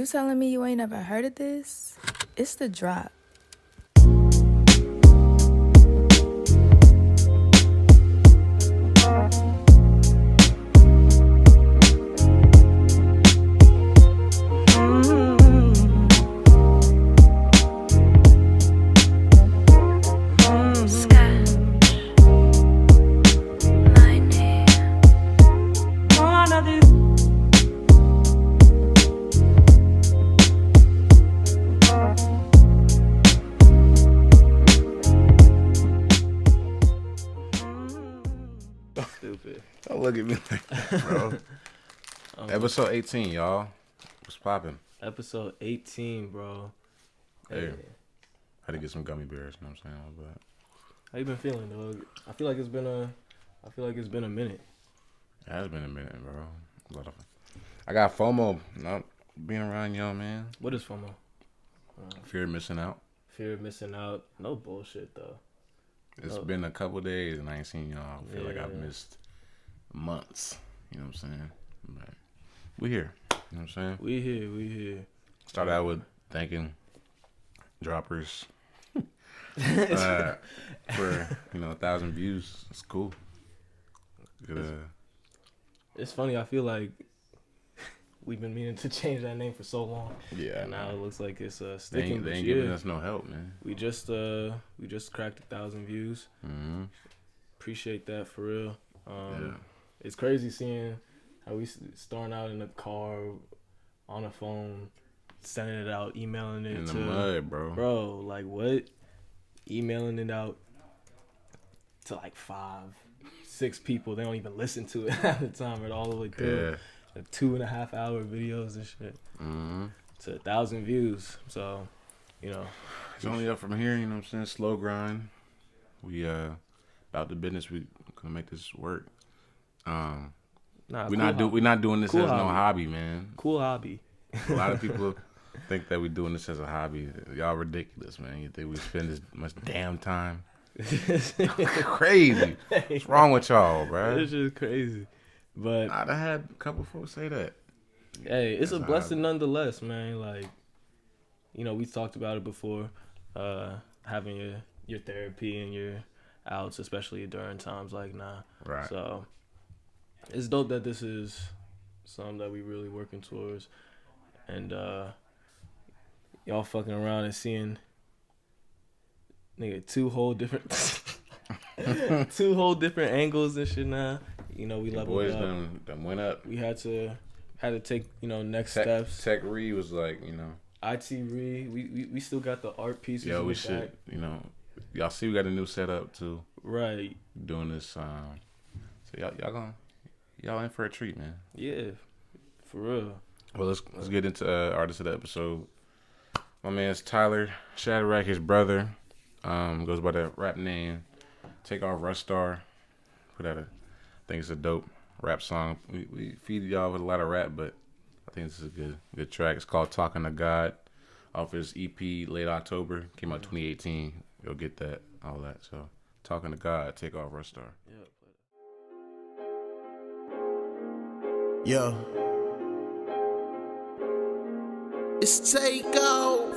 You telling me you ain't never heard of this? It's The Drop. Don't look at me like that, bro. Episode 18, y'all. What's popping? Episode 18, bro. Hey. Had to get some gummy bears, you know what I'm saying? But how you been feeling, dog? I feel like it's been a minute. It has been a minute, bro. I got FOMO, not being around y'all, man. What is FOMO? Fear of missing out. Fear of missing out. No bullshit, though. It's been a couple days and I ain't seen y'all. I feel like I've missed months. You know what I'm saying? But we here. You know what I'm saying? We here. Start out with thanking droppers for 1,000 views. It's cool. It's funny. I feel like we've been meaning to change that name for so long. Yeah. And now it looks like it's sticking. They ain't giving us no help, man. We just cracked 1,000 views. Mm-hmm. Appreciate that for real. Yeah. It's crazy seeing how we starting out in the car, on the phone, sending it out, emailing it in the to mud, bro. Bro, like what? Emailing it out to like 5-6 people. They don't even listen to it at the time or all the way through. Yeah. 2.5 hour videos and shit. Mm-hmm. To 1,000 views. So, it's only up from here. You know what I'm saying? Slow grind. We about the business. We gonna make this work. We're not doing this as no hobby, man. Cool hobby. A lot of people think that we're doing this as a hobby. Y'all ridiculous, man. You think we spend this much damn time? Crazy. What's wrong with y'all, bro? It's just crazy. But I had a couple folks say that. Hey, it's a blessing nonetheless, man. Like, we talked about it before. Having your therapy and your outs, especially during times like now. Right. So it's dope that this is something that we really working towards, and y'all fucking around and seeing two whole different angles and shit now. We leveled boys up. Done went up. We had to take next steps. Tech Reaves was like IT we still got the art pieces. Yeah, we should. Y'all see we got a new setup too. Right. Doing this. So y'all in for a treat, man. Yeah, for real. Well, let's get into artist of the episode. My man's Tyler Shadrack, his brother. Goes by that rap name. Takeoff, Rustarr. I think it's a dope rap song. We feed y'all with a lot of rap, but I think this is a good track. It's called Talkin to God. Off his EP late October. Came out 2018. You'll get that, all that. So Talkin to God, Takeoff, Rustarr. Yo. It's Takeoff.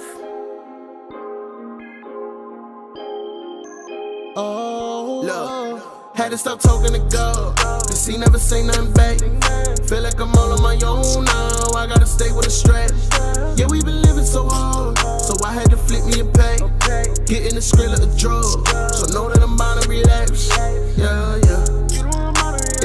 Oh, look. Had to stop talking to God, cause he never say nothing back. Feel like I'm all on my own now. I gotta stay with a strap. Yeah, we been living so hard, so I had to flip me a pack. Getting the skrill of a drug, so know that I'm bound to relapse. Yeah.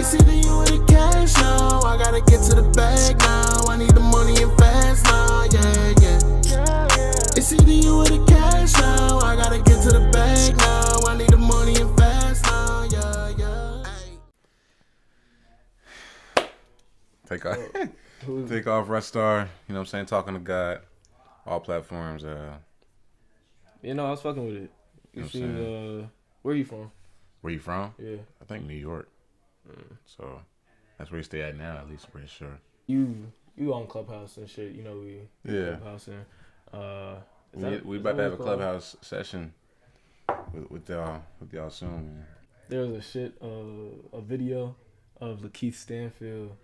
It's either you or the cash now. I gotta get to the bag now. I need the money and fast now. Yeah. It's either you or the cash now. I gotta get to the bag now. I need the money and fast now. Yeah. Takeoff, Rustarr. You know what I'm saying? Talking to God. All platforms. I was fucking with it. Where you from? Where you from? Yeah. I think New York. So that's where you stay at now, at least, pretty sure. You on Clubhouse and shit, we Clubhouse and we about to have a Clubhouse session with y'all soon, man. There was a video of Lakeith Stanfield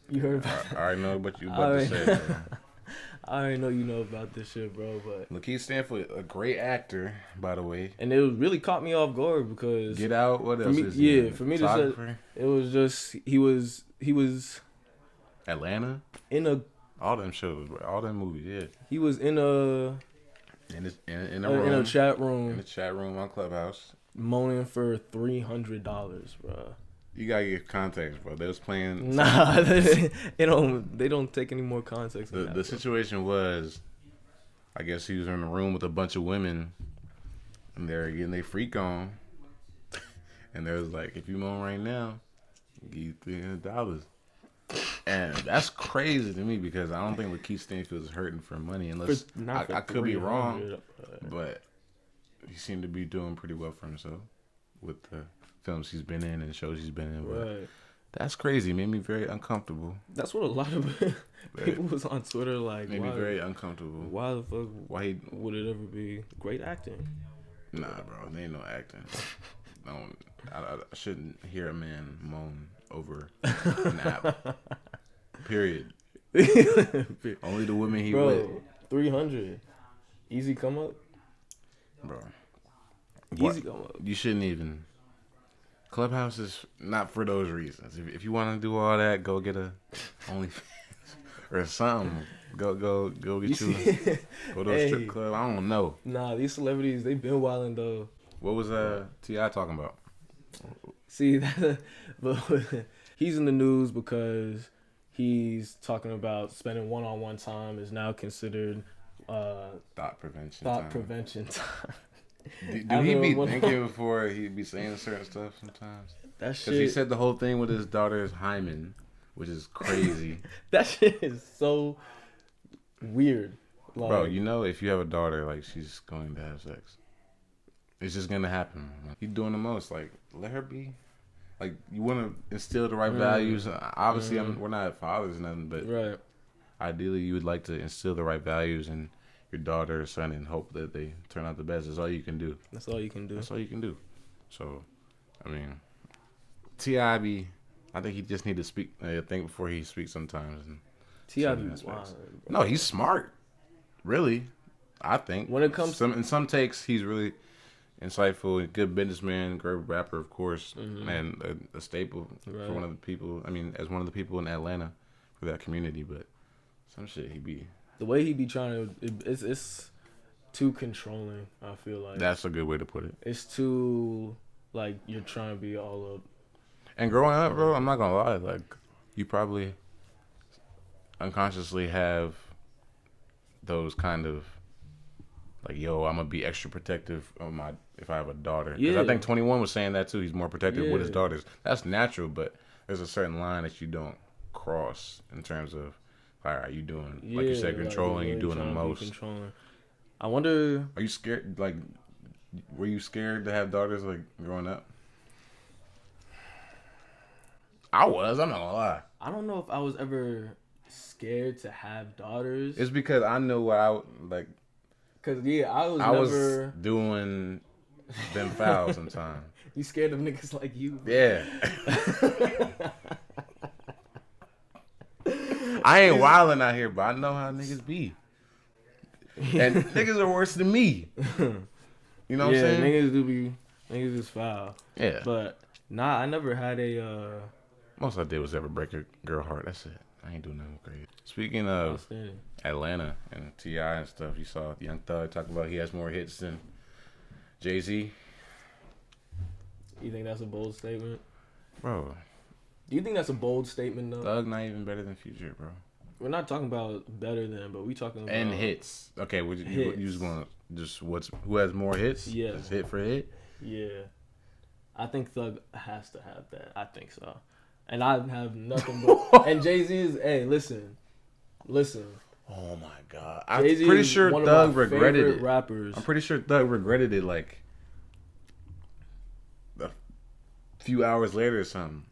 You heard about I already know what you about to say, bro. I already know you know about this shit, bro. But Lakeith Stanfield, a great actor, by the way. And it really caught me off guard because Get Out. What else me, is he? for me to say it was just he was Atlanta. in all them shows, bro. All them movies. Yeah. He was in a chat room. In the chat room on Clubhouse. Moaning for $300, bro. You gotta get context, bro. They was playing. Nah, they don't take any more context. The situation was, I guess he was in a room with a bunch of women, and they're getting their freak on, and they was like, "If you moan right now, I'll give you $300." And that's crazy to me because I don't think Lakeith Stanfield is hurting for money unless I could be wrong, but he seemed to be doing pretty well for himself with the films he's been in and shows he's been in. Right. That's crazy. It made me very uncomfortable. That's what a lot of people was on Twitter like. Made me very uncomfortable. Why the fuck? Would it ever be great acting? Nah, bro. There ain't no acting. I shouldn't hear a man moan over an app. Period. Only the women he with. 300. Easy come up. Bro. Easy come up. You shouldn't even. Clubhouse is not for those reasons. If you want to do all that, go get a OnlyFans or something. Go get you. Go to a strip club. I don't know. Nah, these celebrities, they been wilding though. What was T.I. talking about? See that, but he's in the news because he's talking about spending one-on-one time is now considered thought prevention time. Do he be thinking before he be saying certain stuff sometimes? That shit. Because he said the whole thing with his daughter's hymen, which is crazy. That shit is so weird. Like, bro, you know if you have a daughter, like, she's going to have sex. It's just going to happen. He's doing the most. Like, let her be. Like, you want to instill the right values. Obviously, we're not fathers or nothing, but right. Ideally, you would like to instill the right values in your daughter or son and hope that they turn out the best. That's all you can do. That's all you can do. So, I mean, T.I. I think he just need to speak. Think before he speaks sometimes. T.I. be wild. No, he's smart. Really, I think. When it comes in some takes, he's really insightful, a good businessman, great rapper, of course, and a staple for one of the people. I mean, as one of the people in Atlanta for that community. But some shit he be. The way he be trying to, it's too controlling. I feel like that's a good way to put it. It's too like you're trying to be all up. And growing up, bro, I'm not gonna lie, like you probably unconsciously have those kind of like, yo, I'm gonna be extra protective of if I have a daughter. Because I think 21 was saying that too. He's more protective with his daughters. That's natural, but there's a certain line that you don't cross in terms of, all right, you doing, like you said, controlling, you're doing the most. I wonder. Are you scared? Like, were you scared to have daughters, like, growing up? I was. I'm not gonna lie. I don't know if I was ever scared to have daughters. It's because I know what I like. Cause I was doing them foul sometimes. You scared of niggas like you? Yeah. I ain't wilding out here, but I know how niggas be. And niggas are worse than me. You know what I'm saying? Niggas is foul. Yeah. But nah, I never had a most I did was ever break a girl heart. That's it. I ain't doing nothing crazy. Speaking of Atlanta and T.I. and stuff, you saw Young Thug talk about he has more hits than Jay-Z. You think that's a bold statement? Bro. Do you think that's a bold statement, though? Thug not even better than Future, bro. We're not talking about better than, but we talking about... And hits. Okay, you just want who has more hits? Yeah. Just hit for hit? Yeah. I think Thug has to have that. I think so. And I have nothing but... and Jay-Z is... Hey, listen. Oh, my God. I'm pretty sure Thug regretted it. Rappers. I'm pretty sure Thug regretted it, like, a few hours later or something.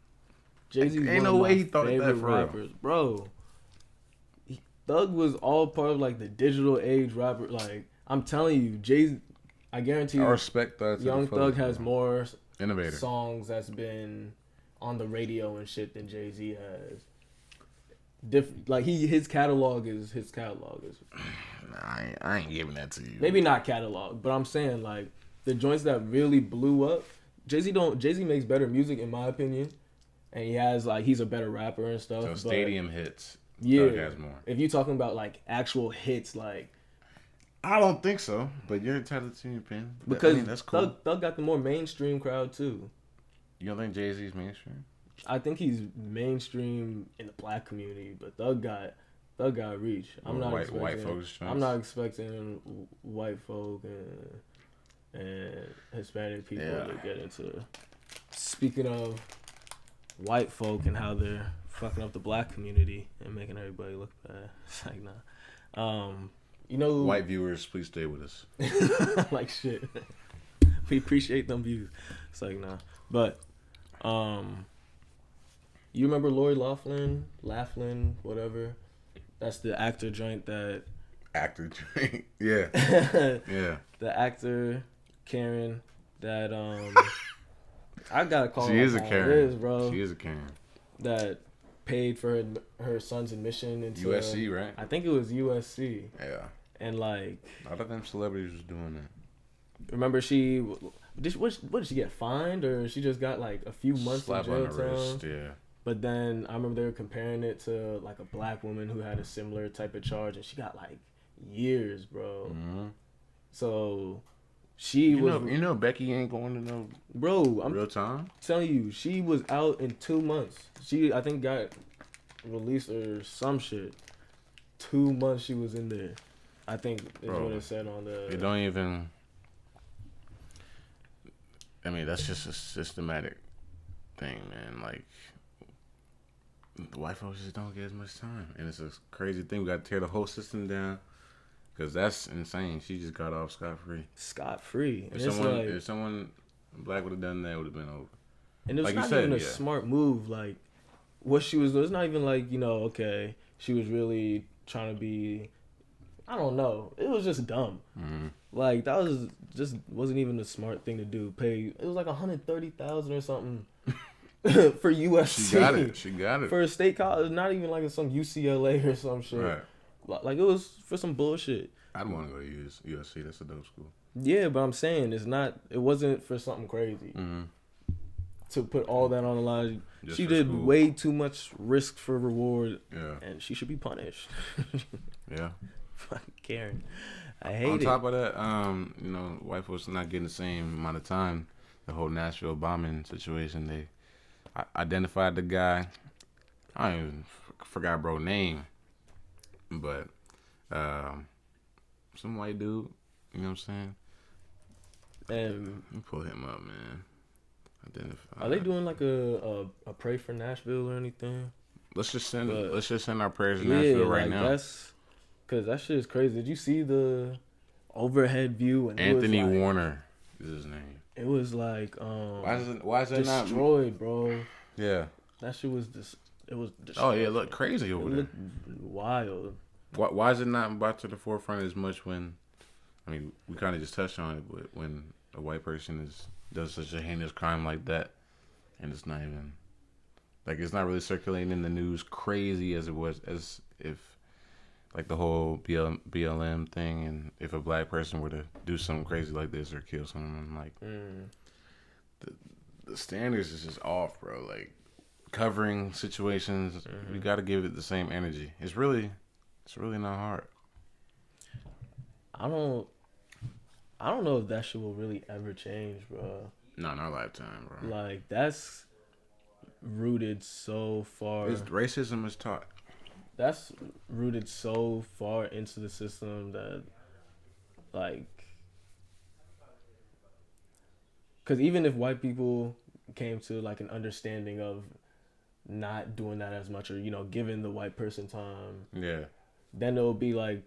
Jay-Z ain't no way he thought that for rappers. Bro. Thug was all part of, like, the digital age rapper. Like, I'm telling you, Jay-Z... I guarantee you... I respect Thug. Young Thug has more innovator songs that's been... on the radio and shit than Jay-Z has. different. Like his catalog is I ain't giving that to you. Maybe not catalog, but I'm saying like the joints that really blew up. Jay-Z makes better music in my opinion, and he's a better rapper and stuff. So stadium hits. Yeah, Thug has more. If you're talking about like actual hits, like I don't think so, but you're entitled to your opinion. Because that's cool. Thug got the more mainstream crowd too. You don't think Jay-Z's mainstream? I think he's mainstream in the black community, but Thug got reach. I'm not expecting white folk and Hispanic people to get into. Speaking of white folk and how they're fucking up the black community and making everybody look bad, it's like nah. White viewers, please stay with us. Like shit. We appreciate them views. It's like nah, but you remember Lori Laughlin, whatever? That's the actor joint that. Actor joint, yeah, yeah. The actor Karen that I gotta call. She is a Karen, bro. She is a Karen. That paid for her son's admission into USC, right? I think it was USC. Yeah. And like, a lot of them celebrities was doing that. Remember what did she get fined, or she just got like a few months in jail time? Yeah. But then I remember they were comparing it to like a black woman who had a similar type of charge, and she got like years, bro. Mm-hmm. So she was. Becky ain't going to no. Bro, I'm real time. Telling you, she was out in 2 months. She, I think, got released or some shit. 2 months she was in there. I think is what it said on the. It don't even. I mean, that's just a systematic thing, man. Like, the white folks just don't get as much time, and it's a crazy thing. We got to tear the whole system down, because that's insane. She just got off scot-free. Scot-free. If someone black would have done that, it would have been over. And it was not even a smart move. Like, what she was doing, it's not even like, okay, she was really trying to be, I don't know. It was just dumb. Mm-hmm. Like, that wasn't even a smart thing to do. It was like $130,000 or something for USC. She got it. For a state college, not even like some UCLA or some shit. Right. Like, it was for some bullshit. I'd want to go to USC. That's a dope school. Yeah, but I'm saying it wasn't for something crazy. Mm-hmm. To put all that on the line. She did school. Way too much risk for reward. Yeah. And she should be punished. Yeah. Fucking Karen. I hate it. On top of that, white folks not getting the same amount of time. The whole Nashville bombing situation, they identified the guy. I don't even forgot bro name, but some white dude. You know what I'm saying? And let me pull him up, man. Identify. Are they doing like a pray for Nashville or anything? Let's just send our prayers to Nashville right now. Because that shit is crazy. Did you see the overhead view? And Anthony Warner is his name. It was like why is that not destroyed, bro? Yeah. That shit was it was destroyed. Oh yeah, it looked crazy over there. Looked wild. Why is it not brought to the forefront as much when? I mean, we kind of just touched on it, but when a white person does such a heinous crime like that, and it's not even it's not really circulating in the news crazy as it was, as if like the whole BLM thing, and if a black person were to do something crazy like this or kill someone, like the standards is just off, bro. Like covering situations, we got to give it the same energy. It's really not hard. I don't know if that shit will really ever change, bro. Not in our lifetime, bro. Like, that's rooted so far. Racism is taught. That's rooted so far into the system that, like, because even if white people came to like an understanding of not doing that as much, or giving the white person time, yeah, then it'll be like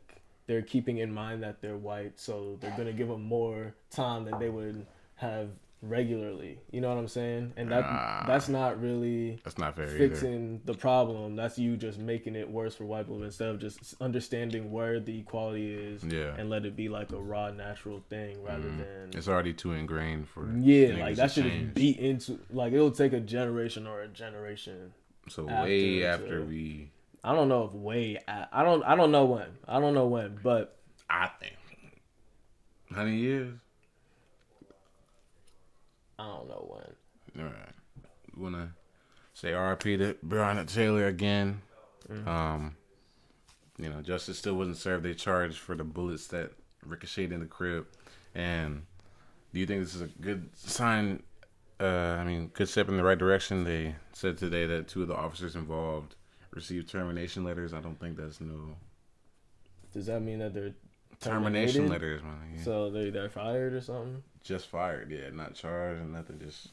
they're keeping in mind that they're white, so they're gonna give them more time than they would have regularly. You know what I'm saying? And that's not really fair fixing the problem. That's you just making it worse for white people instead of just understanding where the equality is, and let it be like a raw natural thing rather than it's already too ingrained for like that should just beat into, like, it'll take a generation or a generation so way after we I don't know if I don't know when, but I think 100 years. I don't know when. All right. We want to say RIP to Breonna Taylor again. You know, justice still wasn't served. They charged for the bullets that ricocheted in the crib. And do you think this is a good sign? Good step in the right direction. They said today that 2 of the officers involved received termination letters. I don't think that's no. Does that mean that they're termination letters, man? Yeah. So they're fired or something? Just fired, yeah. Not charged and nothing. Just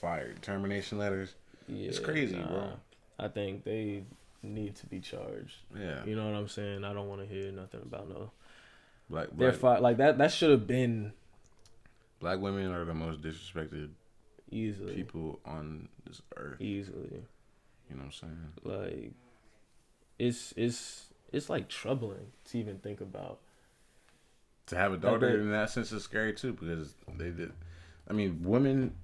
fired. Termination letters. Yeah, it's crazy, bro. I think they need to be charged. Yeah. You know what I'm saying? I don't want to hear nothing about no. They're fired. Like that should have been. Black women are the most disrespected easily people on this earth. Easily. You know what I'm saying? Like, it's like troubling to even think about. To have a daughter in that sense is scary too, because they did. I mean, women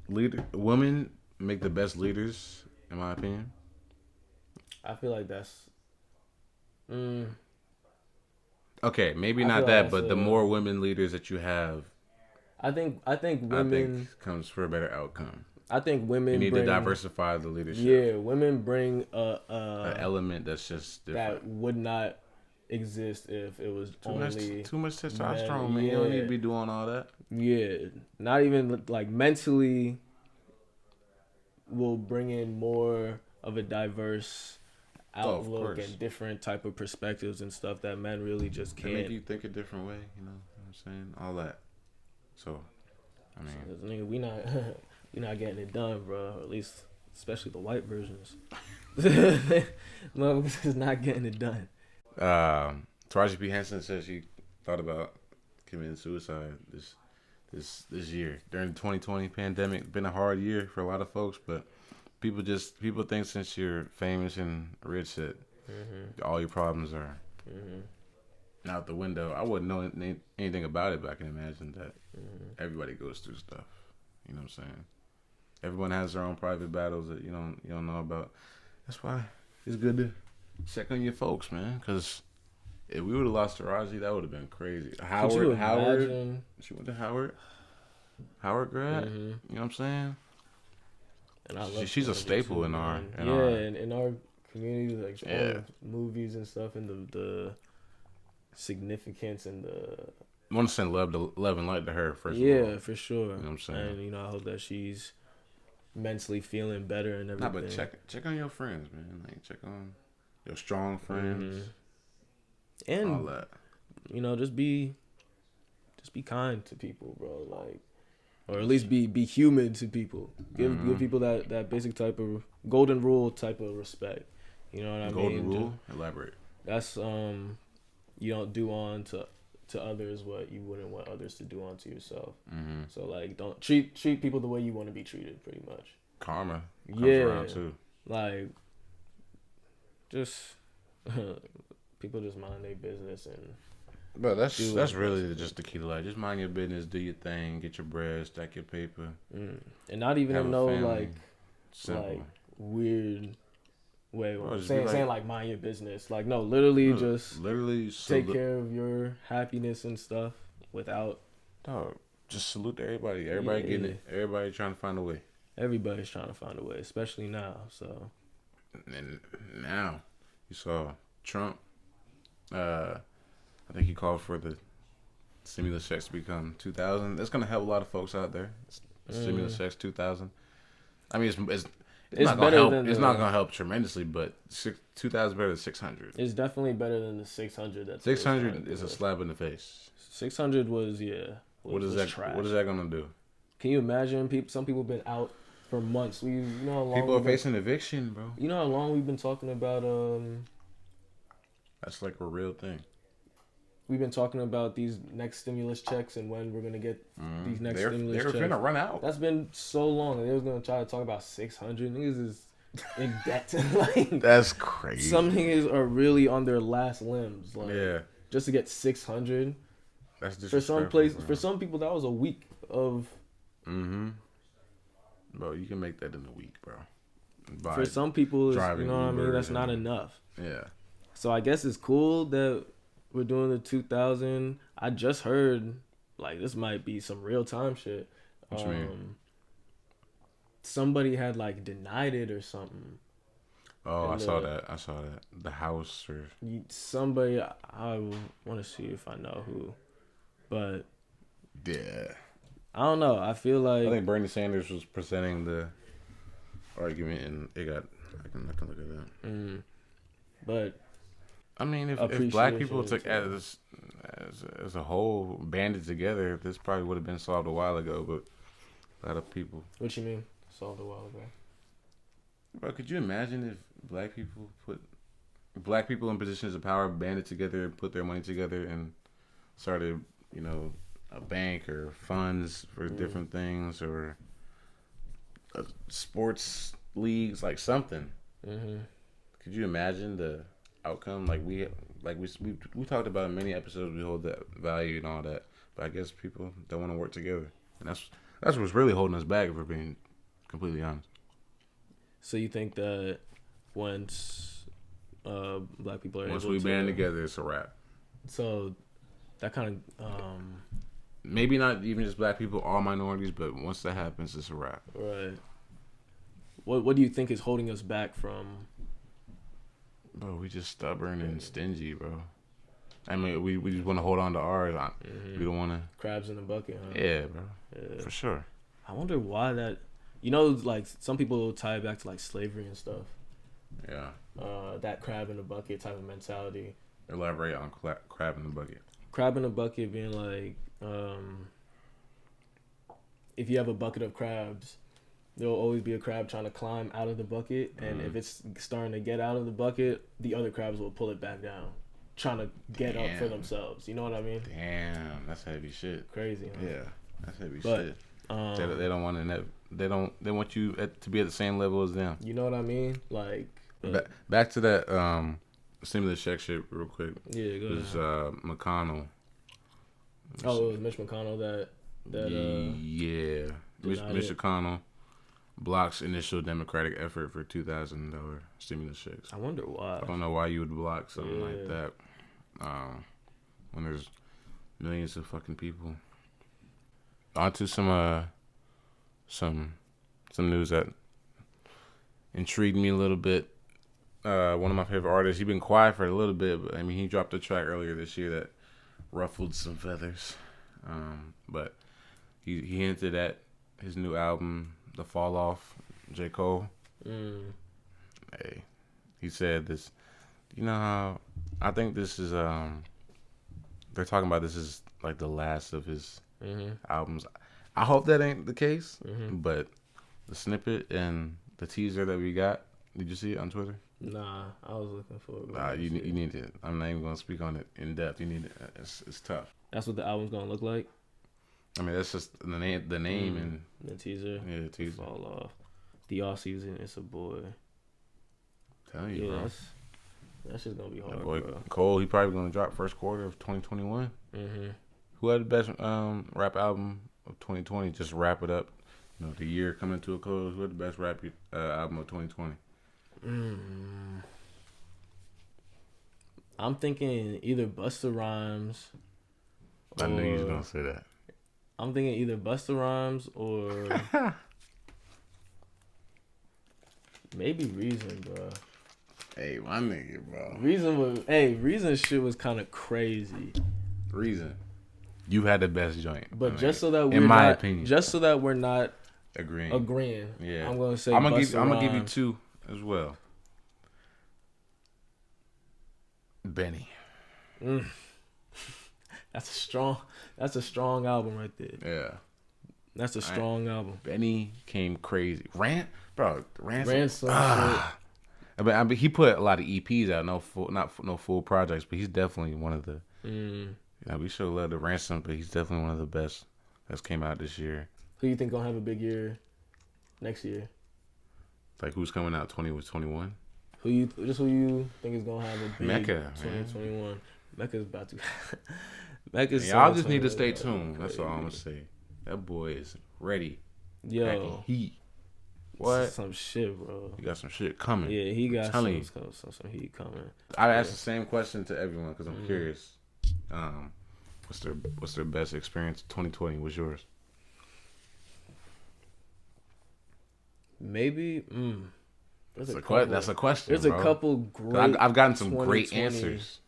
make the best leaders, in my opinion. I feel like that's. Okay, maybe not that, but the more women leaders that you have, I think women comes for a better outcome. I think women. You need to diversify the leadership. Yeah, women bring an element that's just different. That would not exist if it was too much testosterone, man. You don't need to be doing all that. Yeah, not even like mentally. Will bring in more of a diverse outlook and different type of perspectives and stuff that men really just can't. They make you think a different way, you know what I'm saying? All that. So, I mean, we not getting it done, bro. Or at least, especially the white versions. Motherfuckers is not getting it done. Taraji P. Henson says she thought about committing suicide this year during the 2020 pandemic. It's been a hard year for a lot of folks, but people think since you're famous and rich that all your problems are out the window. I wouldn't know anything about it, but I can imagine that everybody goes through stuff. You know what I'm saying? Everyone has their own private battles that you don't know about. That's why it's good to check on your folks, man. Because if we would have lost Taraji, that would have been crazy. Howard. She went to Howard grad. You know what I'm saying? And she's a staple in our community, like all the movies and stuff, and the significance and the. I want to send love and light to her first. Yeah, for sure. You know what I'm saying? And I hope that she's mentally feeling better and everything. But check on your friends, man. Like check on your strong friends. And all that. Just be kind to people, bro. Like, or at least be human to people. Give people that basic type of golden rule type of respect. You know what I mean? Golden rule? Elaborate. That's you don't do on to others what you wouldn't want others to do onto yourself. So like, don't treat people the way you want to be treated. Pretty much. Karma comes around too. Like, just people just mind their business and. But that's really just the key to life. Just mind your business, do your thing, get your bread, stack your paper, and not even in no like weird way saying like mind your business. Like no, literally take care of your happiness and stuff without. Dog, just salute to everybody. Everybody getting it. Everybody trying to find a way. Everybody's trying to find a way, especially now. So. And now, you saw Trump. I think he called for the stimulus checks to become 2,000. That's gonna help a lot of folks out there. Stimulus checks 2,000. I mean, it's not gonna help. It's not gonna help tremendously, but 2,000 better than 600. It's definitely better than the 600. 600 is a slap in the face. 600 was what is that? Trash. What is that gonna do? Can you imagine? Some people have been out for months. How long people are facing eviction, bro. You know how long we've been talking about? That's like a real thing. We've been talking about these next stimulus checks and when we're gonna get these next stimulus checks. They're gonna run out. That's been so long. They was gonna try to talk about 600. Niggas is in debt. Like, that's crazy. Some niggas are really on their last limbs. Like, yeah. Just to get 600. That's for some places. For some people, that was a week of. Bro, you can make that in a week, bro. for some people, you know what I mean? That's not enough. Yeah. So I guess it's cool that we're doing the 2000. I just heard, like, this might be some real time shit. What you mean? Somebody had, like, denied it or something. Oh, I saw that. The house or... Somebody, I want to see if I know who. But... Yeah. I don't know. I feel like... I think Bernie Sanders was presenting the argument, and it got... I can look at that. But... I mean, if black people took as a whole banded together, this probably would have been solved a while ago. But a lot of people. What you mean solved a while ago? Bro, could you imagine if black people in positions of power banded together, put their money together, and started, you know, a bank or funds for different things or sports leagues, like something. Could you imagine the outcome? We talked about in many episodes. We hold that value and all that, but I guess people don't want to work together, and that's what's really holding us back, if we're being completely honest. So you think that once black people are once able we to band together, it's a wrap. So that kind of maybe not even just black people, all minorities, but once that happens, it's a wrap. Right. What do you think is holding us back from? Bro, we just stubborn and stingy, bro. I mean, we just want to hold on to ours. We don't want to... Crabs in the bucket, huh? Yeah, bro. Yeah. For sure. I wonder why that... You know, like, some people tie it back to, like, slavery and stuff. Yeah. That crab in the bucket type of mentality. Elaborate on crab in the bucket. Crab in the bucket being like... if you have a bucket of crabs... There will always be a crab trying to climb out of the bucket, and if it's starting to get out of the bucket, the other crabs will pull it back down, trying to get up for themselves. You know what I mean? Damn, that's heavy shit. Crazy, huh? Yeah, that's heavy shit. They don't want to. They want you to be at the same level as them. You know what I mean? Like back to that stimulus check shit real quick. Yeah, go ahead. It was McConnell. It was Mitch McConnell that yeah, Mitch McConnell blocks initial Democratic effort for $2,000 stimulus checks. I wonder why. I don't know why you would block something like that when there's millions of fucking people. On to some news that intrigued me a little bit. One of my favorite artists, he's been quiet for a little bit, but I mean, he dropped a track earlier this year that ruffled some feathers. But he hinted at his new album, The Fall Off, J. Cole. Hey, he said this. You know how I think this is they're talking about this is like the last of his albums. I hope that ain't the case, but the snippet and the teaser that we got, did you see it on Twitter? Nah, I was looking for it. Nah, you need it. I'm not even gonna speak on it in depth. You need it. It's tough. That's what the album's gonna look like. I mean, that's just the name and the teaser. Yeah, the teaser. Fall Off. The off season, it's a boy. Tell you, bro. That's just gonna be hard, that boy, bro. Cole, he probably gonna drop first quarter of 2021. Who had the best rap album of 2020? Just wrap it up. You know, the year coming to a close. Who had the best rap album of 2020? I'm thinking either Busta Rhymes. I knew you was gonna say that. I'm thinking either Busta Rhymes or maybe Reason, bro. Hey, my nigga, bro. Reason shit was kind of crazy. Reason, you had the best joint. But just so that we're in my opinion, just so that we're not agreeing. Yeah, I'm gonna say I'm gonna give you two as well. Benny. That's a strong album right there. Yeah. That's a strong album. Benny came crazy. Ransom. Shit. I mean, he put a lot of EPs out, no full projects, but he's definitely one of the. We show love to Ransom, but he's definitely one of the best that's came out this year. Who you think gonna have a big year next year? Like who's coming out 2021? Who you think is gonna have a big Mecca 2021? Man. Mecca's about to. Y'all just need to stay tuned. That's all I'm gonna say. That boy is ready. Yo, heat. What? Some shit, bro. You got some shit coming. Yeah, he got some heat coming. I ask the same question to everyone because I'm curious. What's their best experience? 2020. What's yours? Maybe. That's a question. There's bro. a couple great. I've gotten some great answers.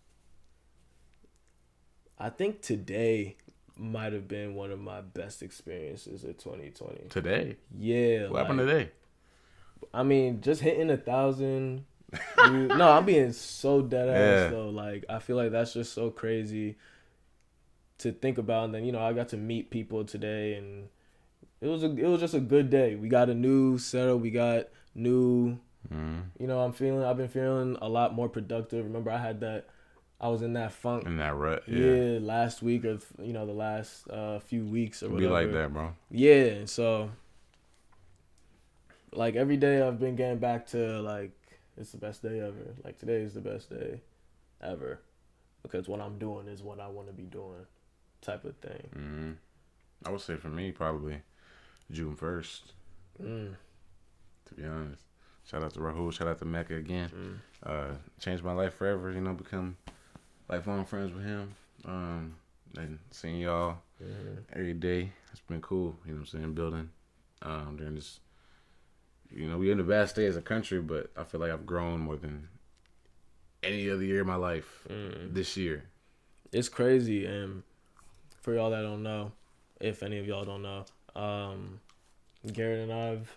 I think today might have been one of my best experiences of 2020. Today? Yeah. What happened today? I mean, just hitting 1,000. No, I'm being so dead ass though. Like, I feel like that's just so crazy to think about. And then, I got to meet people today, and it was just a good day. We got a new setup. We got new. I've been feeling a lot more productive. Remember, I was in that funk. In that rut, yeah. Last week or the last few weeks or whatever. Be like that, bro. Yeah, and so like every day I've been getting back to like it's the best day ever. Like today is the best day ever because what I'm doing is what I want to be doing, type of thing. I would say for me probably June 1st. To be honest, shout out to Rahul, shout out to Mecca again. Changed my life forever. Become lifelong friends with him. And seeing y'all every day. It's been cool. Building during this. We're in a bad state as a country, but I feel like I've grown more than any other year of my life this year. It's crazy, and for y'all that don't know, if any of y'all don't know, Garrett and I've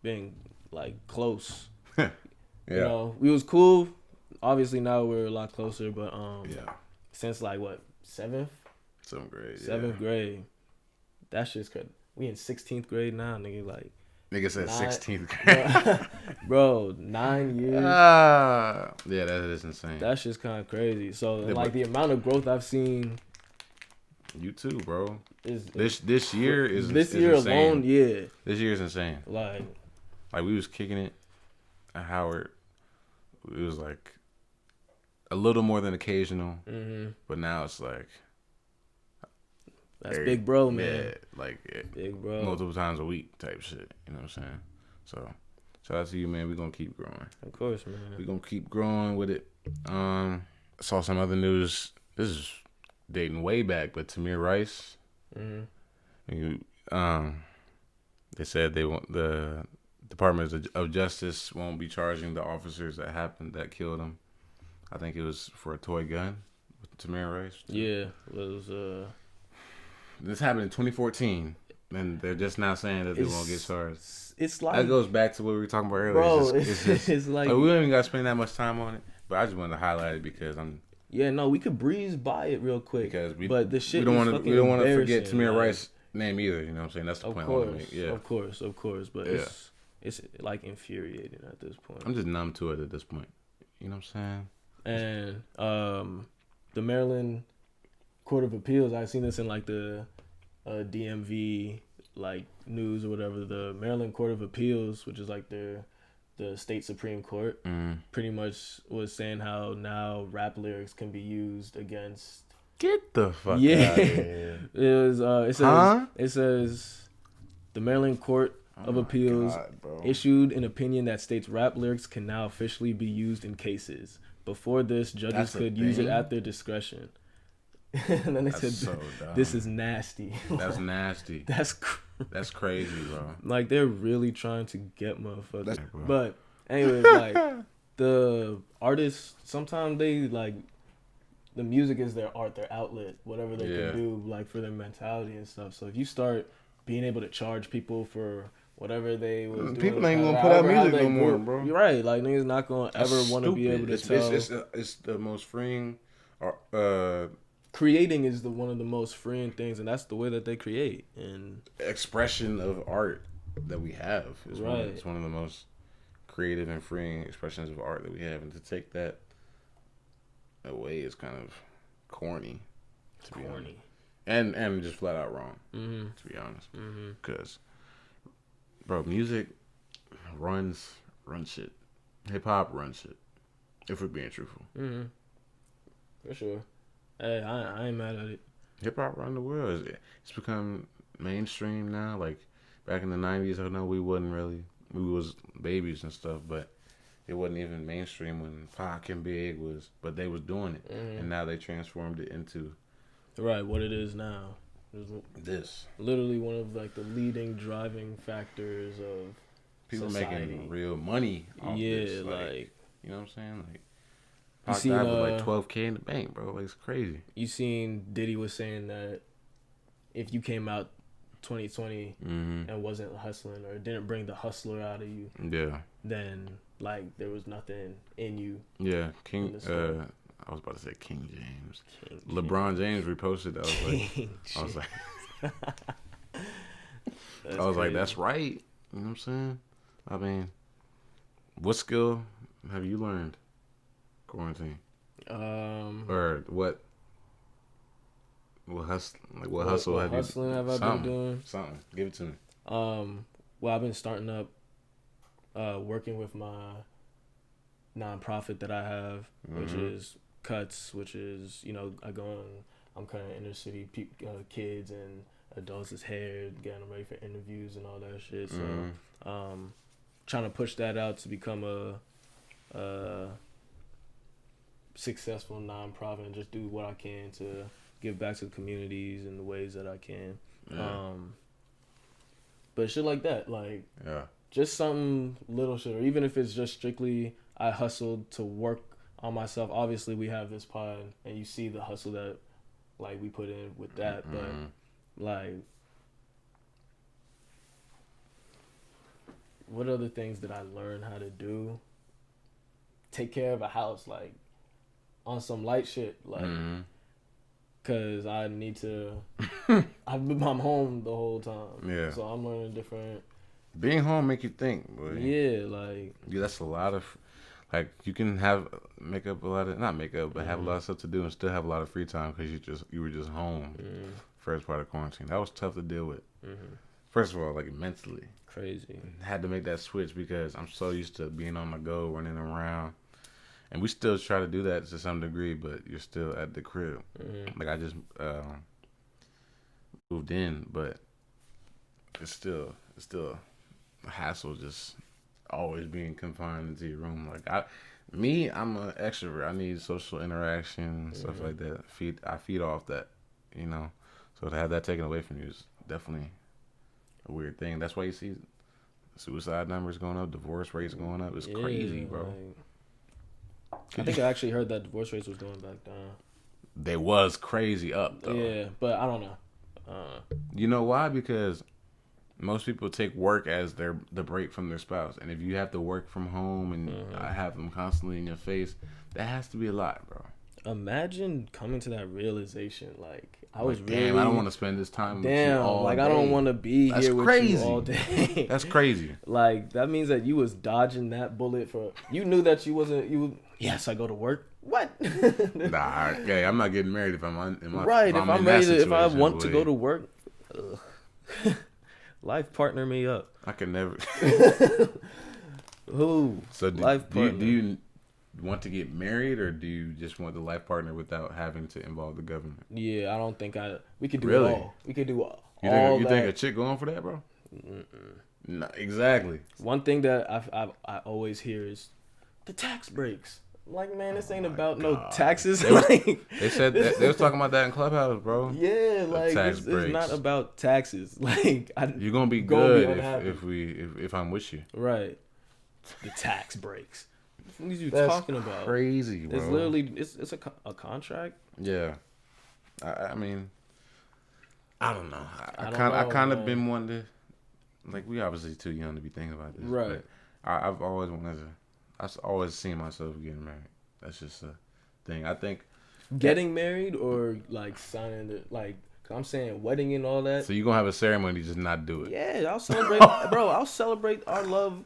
been like close. Yeah. We was cool. Obviously now we're a lot closer, but since like what, 7th grade. That shit's crazy. We in 16th grade now, nigga. Like nigga said 16th grade. Bro, 9 years. Yeah, that is insane. That shit's kind of crazy. So the amount of growth I've seen. You too, bro. This year is this year insane. Alone, yeah. This year is insane. Like we was kicking it at Howard. It was like a little more than occasional, but now it's like that's big bro, man. Yeah, like big bro, multiple times a week type shit. You know what I'm saying? So shout out to you, man. We gonna keep growing. Of course, man. We gonna keep growing with it. Saw some other news. This is dating way back, but Tamir Rice. They said they want the Department of Justice won't be charging the officers that killed him. I think it was for a toy gun with Tamir Rice. Yeah, it was. This happened in 2014, and they're just now saying that they won't get charged. It's like that goes back to what we were talking about earlier. Bro, it's like we don't even got to spend that much time on it. But I just wanted to highlight it because we could breeze by it real quick. Because but the shit we don't want to forget Tamir like, Rice's name either. You know what I'm saying? That's the point I want to make. Yeah, of course. But it's like infuriating at this point. I'm just numb to it at this point. You know what I'm saying? And the Maryland Court of Appeals, I've seen this in like the DMV like news or whatever. The Maryland Court of Appeals, which is like the state Supreme Court, pretty much was saying how now rap lyrics can be used against. Get the fuck out of here. It says the Maryland Court of Appeals issued an opinion that states rap lyrics can now officially be used in cases. Before this, judges could use it at their discretion. And then they said, so "This is nasty." That's nasty. That's crazy, bro. Like they're really trying to get motherfuckers. But anyways, like the artists, sometimes they like the music is their art, their outlet, whatever they can do, like for their mentality and stuff. So if you start being able to charge people for whatever they was doing, people ain't gonna put out music no more, bro. You're right. Like niggas not gonna ever want to be able to tell. It's the most freeing. Creating is one of the most freeing things, and that's the way that they create. And expression of art that we have is it's one of the most creative and freeing expressions of art that we have, and to take that away is kind of corny. And just flat out wrong. To be honest, because bro, music runs shit. Hip hop runs shit. If we're being truthful, for sure. Hey, I ain't mad at it. Hip hop around the world. It's become mainstream now. Like back in the 90s, I know we wasn't really we was babies and stuff, but it wasn't even mainstream when Pac and Big was, but they was doing it, and now they transformed it into what it is now. This literally one of like the leading driving factors of people society. making real money off this. Like, you know what I'm saying? Like, Pac died with like $12K in the bank, bro. Like, it's crazy. You seen Diddy was saying that if you came out 2020 and wasn't hustling or didn't bring the hustler out of you, then like there was nothing in you. Yeah, I was about to say King James. LeBron James reposted that. I was like, that's right. You know what I'm saying? I mean, what skill have you learned quarantine? Or what hustle have hustling you? Have I been doing? Something. Give it to me. Well, I've been starting up, working with my nonprofit that I have, which is Cuts, which is, you know, I'm cutting inner city kids and adults' hair, getting them ready for interviews and all that shit. So, trying to push that out to become a successful nonprofit and just do what I can to give back to the communities in the ways that I can. But shit like that, like, just something little shit, or even if it's just strictly I hustled to work on myself. Obviously, we have this pod, and you see the hustle that, like, we put in with that. But, like, what other things did I learn how to do? Take care of a house, like, on some light shit, like, because I need to. I'm home the whole time. Yeah. So I'm learning different. Being home make you think, boy. Yeah, like. Yeah, that's a lot of. Like, you can have have a lot of stuff to do and still have a lot of free time because you were just home first part of quarantine. That was tough to deal with. First of all, like, mentally. Crazy. Had to make that switch because I'm so used to being on the go, running around. And we still try to do that to some degree, but you're still at the crib. Like, I just moved in, but it's still a hassle just always being confined into your room. Like, I'm an extrovert. I need social interaction, stuff like that. I feed off that, you know. So to have that taken away from you is definitely a weird thing. That's why you see suicide numbers going up, divorce rates going up. It's crazy, bro. Like, I think I actually heard that divorce rates was going back down. They was crazy up, though. Yeah, but I don't know. You know why? Because most people take work as the break from their spouse. And if you have to work from home and have them constantly in your face, that has to be a lot, bro. Imagine coming to that realization. Like, I was I don't want to spend this time with you all like, day. I don't want to be here with you all day. That's crazy. Like, that means that you was dodging that bullet for... You knew that yes, I go to work. What? I'm not getting married if I'm in my... Right, if I'm ready to... If I want to go to work... Life partner me up. I can never. Who? So do you want to get married, or do you just want the life partner without having to involve the government? Yeah, I don't think we could do it all. We could do all. You think a chick going for that, bro? No, exactly. One thing that I always hear is the tax breaks. Like, man, this ain't about no taxes. They said that, they was talking about that in Clubhouse, bro. Yeah, like, it's not about taxes. Like, you're gonna be good if I'm with you. Right. The tax breaks. What are you talking about? Crazy, bro. It's literally it's a contract. Yeah. I mean, I don't know. I kind of been wanting to. Like, we obviously too young to be thinking about this. Right. But I've always wanted to. I've always seen myself getting married. That's just a thing. I think getting married or like signing the like. Cause I'm saying wedding and all that. So you gonna have a ceremony, just not do it? Yeah, I'll celebrate, bro. I'll celebrate our love.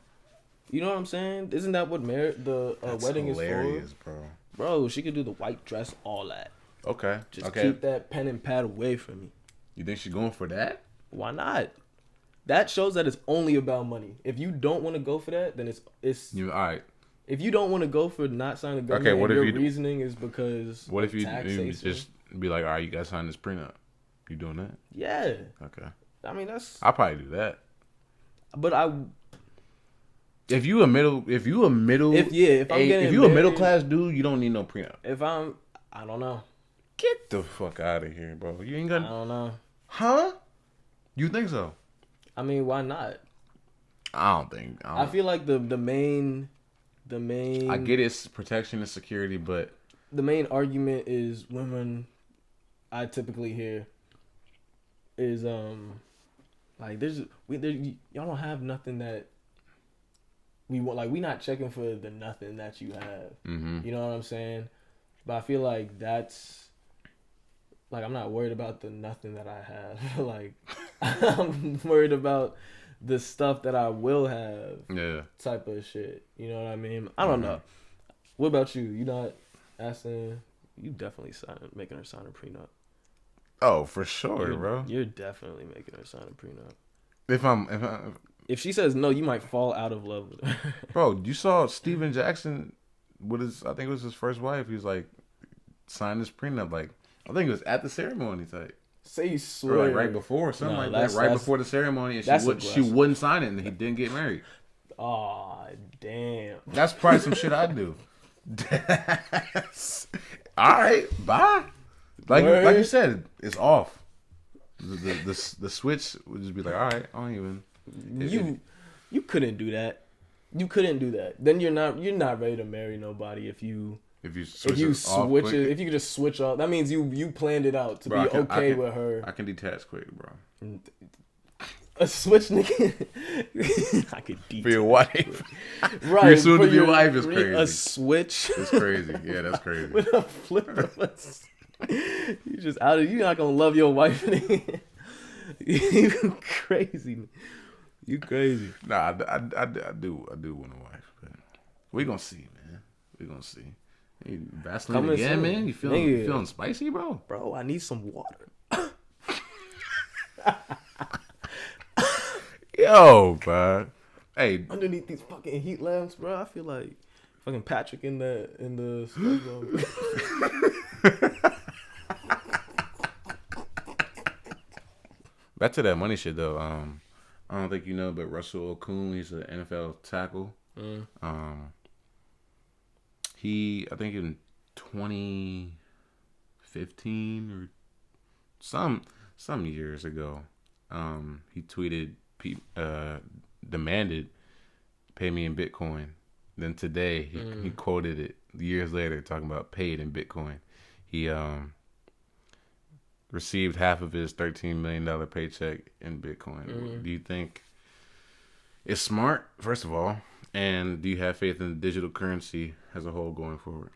You know what I'm saying? Isn't that what wedding hilarious, is for? Bro. Bro, she could do the white dress, all that. Okay. Just keep that pen and pad away from me. You think she's going for that? Why not? That shows that it's only about money. If you don't want to go for that, then it's all right. If you don't want to go for not signing the government, what if your reasoning is because what if you just be like, all right, you gotta sign this prenup? You doing that? Yeah. Okay. I mean, I'll probably do that. But If you a middle if I'm getting if you a middle class dude, you don't need no prenup. I don't know. Get the fuck out of here, bro. You ain't gonna. I don't know. Huh? You think so? I mean, why not? I feel like the main. I get it's protection and security, but the main argument is women. I typically hear is like y'all don't have nothing that we want. Like we not checking for the nothing that you have. Mm-hmm. You know what I'm saying? But I feel like that's like I'm not worried about the nothing that I have. Like I'm worried about the stuff that I will have. Yeah. Type of shit. You know what I mean? I don't know. What about you? You not asking? You definitely making her sign a prenup. Oh, for sure, bro. You're definitely making her sign a prenup. If she says no, you might fall out of love with her. Bro, you saw Steven Jackson with I think it was his first wife. He was like, sign this prenup. Like, I think it was at the ceremony. It's like, say you swear. Or like right before, something like that. Right before the ceremony, and she wouldn't sign it, and he didn't get married. Aw, damn. That's probably some shit I do. All right, bye. Like you said, it's off. The switch would just be like, all right, I don't even. You couldn't do that. You couldn't do that. Then you're not ready to marry nobody if you switch it. If you could just switch off, that means you planned it out to be okay with her. I can detach quick, bro. A switch nigga. I could detach. For your wife. Right. For your soon to be wife is crazy. A switch. It's crazy. Yeah, that's crazy. With a flip of a you just out of, you're not gonna love your wife anymore. You crazy. You crazy. Nah, I do want a wife, but we gonna see, man. We gonna see. You Vaseline again, man. You feeling spicy, bro? Bro, I need some water. Yo, bro. Hey, underneath these fucking heat lamps, bro, I feel like fucking Patrick in the Back to that money shit though. I don't think you know, but Russell Okung, he's an NFL tackle. He, I think in 2015 or some years ago, he tweeted, demanded, pay me in Bitcoin. Then today he quoted it years later, talking about paid in Bitcoin. He received half of his $13 million paycheck in Bitcoin. Do you think it's smart, first of all, and do you have faith in the digital currency as a whole going forward?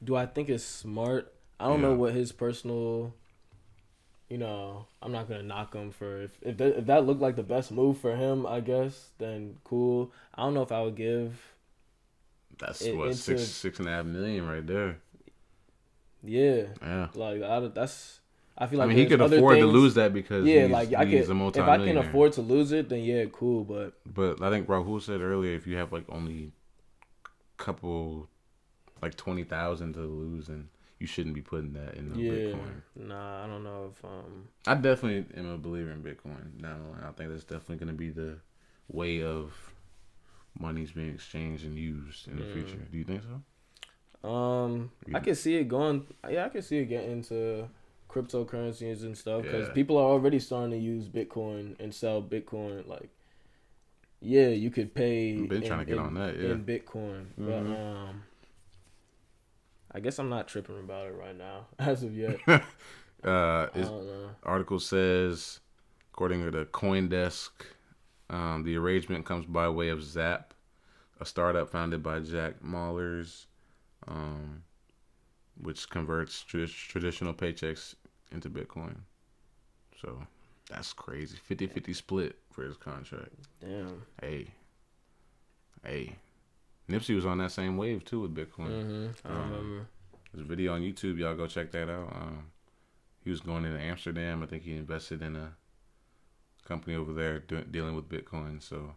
Do I think it's smart? I don't know what his personal, I'm not gonna knock him for if that looked like the best move for him, I guess, then cool. I don't know if I would give. That's $6.5 million right there. Yeah. Like I feel like he could afford to lose that because he's a multi-millionaire. If I can afford to lose it, then yeah, cool. But I think Rahul said earlier, if you have like only couple, like 20,000 to lose, and you shouldn't be putting that in Bitcoin. Nah, I don't know if I definitely am a believer in Bitcoin. I think that's definitely going to be the way of money's being exchanged and used in the future. Do you think so? I can see it going. Yeah, I can see it getting into cryptocurrencies and stuff because people are already starting to use Bitcoin and sell Bitcoin. Like, you could pay. I've been trying to get on that. In Bitcoin, but I guess I'm not tripping about it right now as of yet. I don't know. Article says, according to the CoinDesk, the arrangement comes by way of Zap, a startup founded by Jack Mallers, which converts traditional paychecks into Bitcoin. So that's crazy. 50-50 split for his contract. Damn. Hey. Nipsey was on that same wave too with Bitcoin. I remember. There's a video on YouTube. Y'all go check that out. He was going into Amsterdam. I think he invested in a company over there dealing with Bitcoin. So,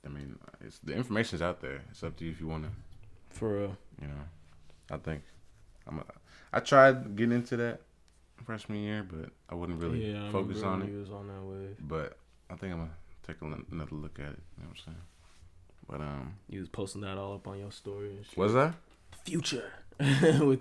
the information's out there. It's up to you if you want to. For real. I think I tried getting into that. freshman year, but I wouldn't really focus on it. He was on that wave. But I think I'm gonna take another look at it. You know what I'm saying? But you was posting that all up on your story and shit. Was that? Future with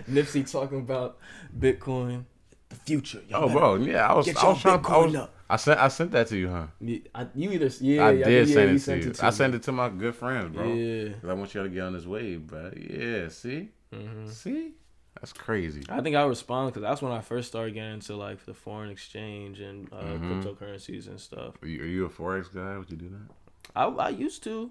Nipsey talking about Bitcoin, the future. Oh, bro, yeah, I was trying. I sent that to you, huh? I did send it to you. I sent it to my good friends, bro. Yeah, 'cause I want y'all to get on this wave, but yeah, see, that's crazy. I think I responded because that's when I first started getting into like the foreign exchange and cryptocurrencies and stuff. Are you a forex guy? Would you do that? I used to.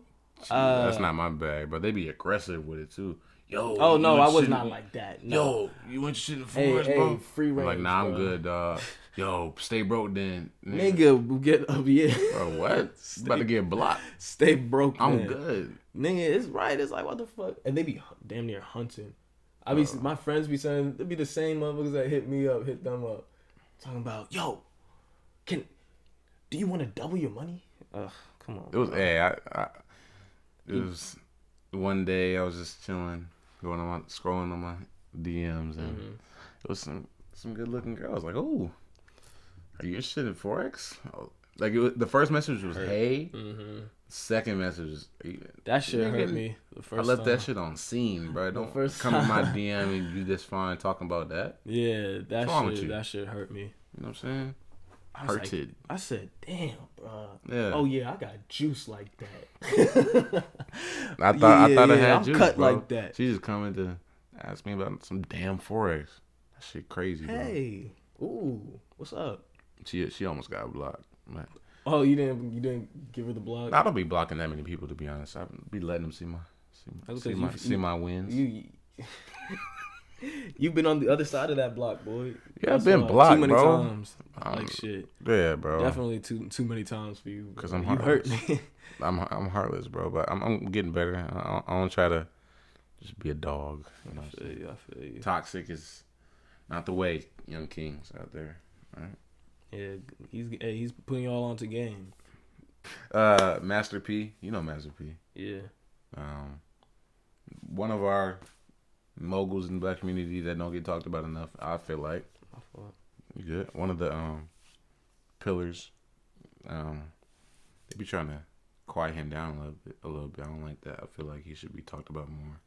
That's not my bag, but they be aggressive with it too. Yo. Oh no, I was not like that. No. Yo, you interested in forex, bro? Free range. I'm like, nah, I'm good, dog. Yo, stay broke then. Nigga, get up here. Bro, what? About to get blocked. Stay broke. I'm good. Nigga, it's right. It's like, what the fuck? And they be damn near hunting. I be my friends be saying they be the same motherfuckers that hit them up, talking about, yo, do you want to double your money? Ugh, come on. It was it was one day I was just chilling, scrolling on my DMs, and it was some good looking girls. Like, oh, are you interested in forex? Like the first message was hey. Second message was that shit hurt me. The first I left time. That shit on scene, bro. Don't come in my DM and you just fine talking about that. Yeah, that shit hurt me. You know what I'm saying? Hurted. I said, damn, bro. Yeah. Oh yeah, I got juice like that. I thought I had I'm juice, cut bro. like that. She just coming to ask me about some damn forex. That shit crazy, bro. Hey, ooh, what's up? She almost got blocked, man. Oh, you didn't give her the block? I don't be blocking that many people, to be honest. I be letting them see my wins. You've been on the other side of that block, boy. Yeah, I've been blocked, too many bro. times. Like shit. Yeah, bro. Definitely too many times for you. Because I'm heartless. You hurt me. I'm heartless, bro. But I'm getting better. I don't try to just be a dog. You know? I feel you. Toxic is not the way, young kings out there. All right. Yeah, he's putting y'all onto game. Master P, you know Master P. Yeah. One of our moguls in the black community that don't get talked about enough, I feel like. You good? One of the pillars. They be trying to quiet him down a little bit. I don't like that. I feel like he should be talked about more.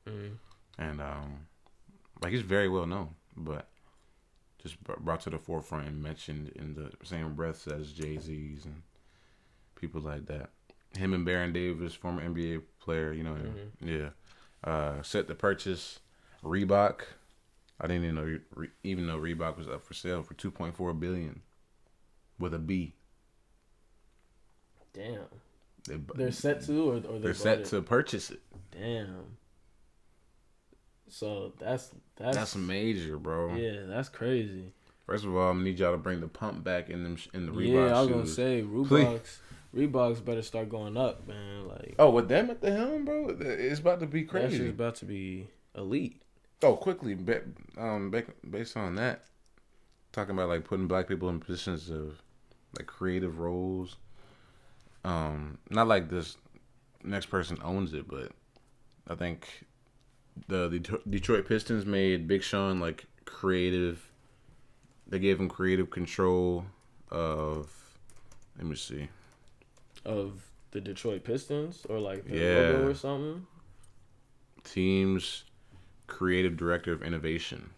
And like he's very well known, but just brought to the forefront and mentioned in the same breath as Jay-Z's and people like that. Him and Baron Davis, former NBA player, you know, set to purchase Reebok. I didn't even know Reebok was up for sale for $2.4 billion with a B. Damn. They're set to, or they're set to purchase it. Damn. So that's major, bro. Yeah, that's crazy. First of all, I need y'all to bring the pump back in the Reebok shoes. Yeah, I was gonna say Reeboks better start going up, man. Like, with them at the helm, bro, it's about to be crazy. That shit's about to be elite. Oh, quickly, based on that, talking about like putting black people in positions of like creative roles. Not like this next person owns it, but I think the Detroit Pistons made Big Sean like creative. They gave him creative control of. Let me see. Of the Detroit Pistons, or like the logo or something. Team's creative director of innovation.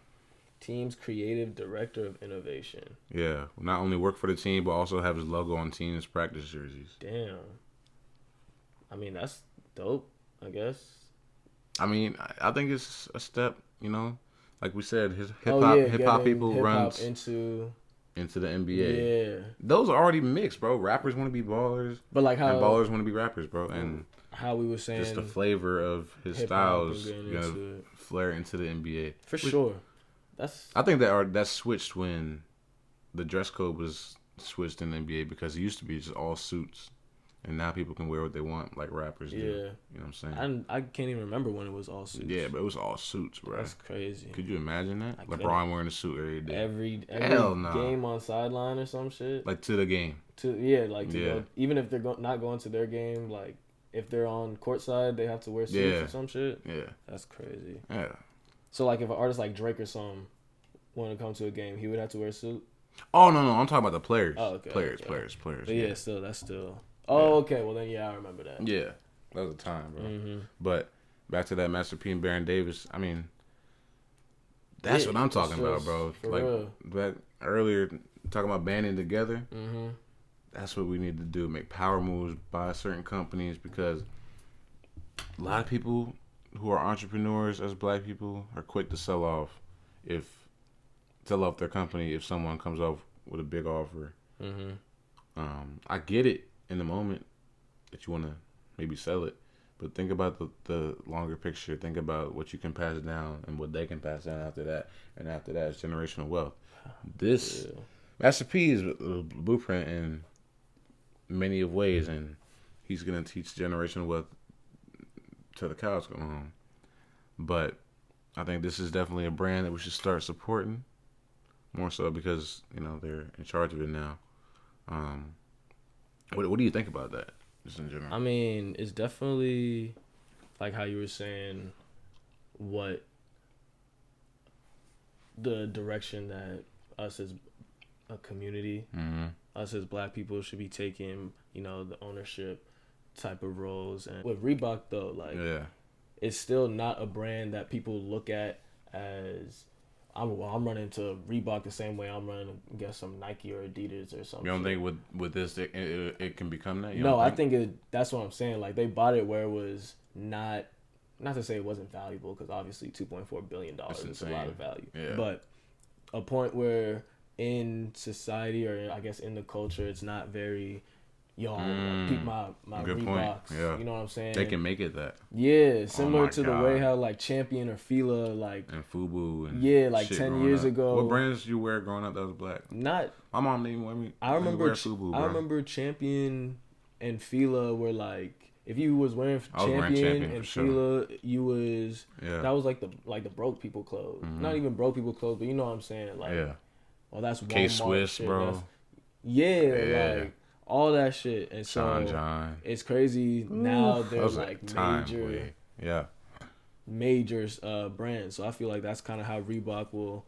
Team's creative director of innovation. Yeah, not only work for the team, but also have his logo on team's practice jerseys. Damn. I mean, that's dope, I guess. I mean, I think it's a step, you know. Like we said, his hip hop people runs into the NBA. Yeah. Those are already mixed, bro. Rappers want to be ballers. But like how... And ballers want to be rappers, bro. And how we were saying... Just the flavor of his styles going to flare into the NBA. For sure. I think that switched when the dress code was switched in the NBA, because it used to be just all suits, and now people can wear what they want, like rappers do. Yeah, you know what I'm saying? I can't even remember when it was all suits. Yeah, but it was all suits, bro. That's crazy. Could you imagine that? LeBron wearing a suit every day, every no. game on sideline or some shit. Like to the game. Go, even if they're not going to their game, like if they're on courtside, they have to wear suits or some shit. Yeah, that's crazy. Yeah. So like if an artist like Drake or something want to come to a game, he would have to wear a suit? Oh, no. I'm talking about the players. Oh, okay. Players. But yeah, still, that's still... Oh, okay. Well, then, yeah, I remember that. Yeah. That was a time, bro. Mm-hmm. But back to that Master P and Baron Davis, I mean, that's what I'm talking about, bro. Like, that earlier, talking about banding together, that's what we need to do. Make power moves by certain companies, because a lot of people who are entrepreneurs as black people are quick to sell off their company if someone comes off with a big offer. I get it in the moment that you want to maybe sell it, but think about the longer picture. Think about what you can pass down and what they can pass down after that, and after that is generational wealth. This Master P is a blueprint in many of ways, and he's gonna teach generational wealth till the cows come home. But I think this is definitely a brand that we should start supporting more so, because they're in charge of it now. What do you think about that, just in general? I mean, it's definitely like how you were saying, what the direction that us as a community, us as black people should be taking, the ownership type of roles. And with Reebok, though, like, it's still not a brand that people look at as, I'm running to Reebok the same way I'm running to get some Nike or Adidas or something. You don't think with this it can become that? No, I think that's what I'm saying. Like, they bought it where it was not to say it wasn't valuable, because obviously $2.4 billion is a lot of value. Yeah. But a point where in society, or I guess in the culture, it's not very, keep my good Reeboks. Point. Yeah. You know what I'm saying? They can make it that. Yeah, similar to the way how like Champion or Fila, like, and Fubu and like 10 years ago. What brands did you wear growing up that was black? Not. My mom didn't wear me. I remember Fubu, I remember Champion and Fila were like, if you was wearing Champion and Fila, you was that was like the broke people clothes. Not even broke people clothes, but you know what I'm saying? Like, well, that's Walmart K-Swiss, shit, bro. Like all that shit. And so John. It's crazy. Now they're like major brands. So I feel like that's kind of how Reebok will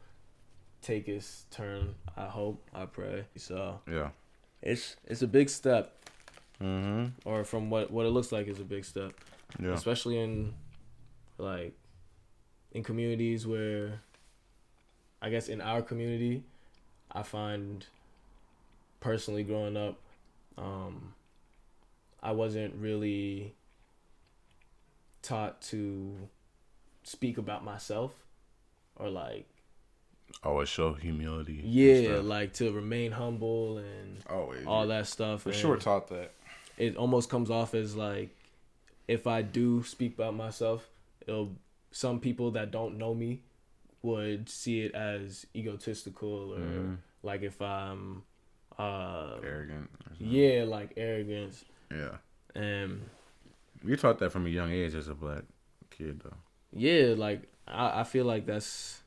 take its turn. I hope, I pray. So it's a big step. Or from what it looks like is a big step. Yeah. Especially in communities where, I guess in our community, I find personally growing up, I wasn't really taught to speak about myself, or like always show humility. Yeah, like to remain humble and all that stuff. For sure taught that. It almost comes off as like, if I do speak about myself, some people that don't know me would see it as egotistical, or like if I'm arrogant. Yeah, like arrogance. Yeah. And you taught that from a young age as a black kid, though. Yeah, like I feel like that's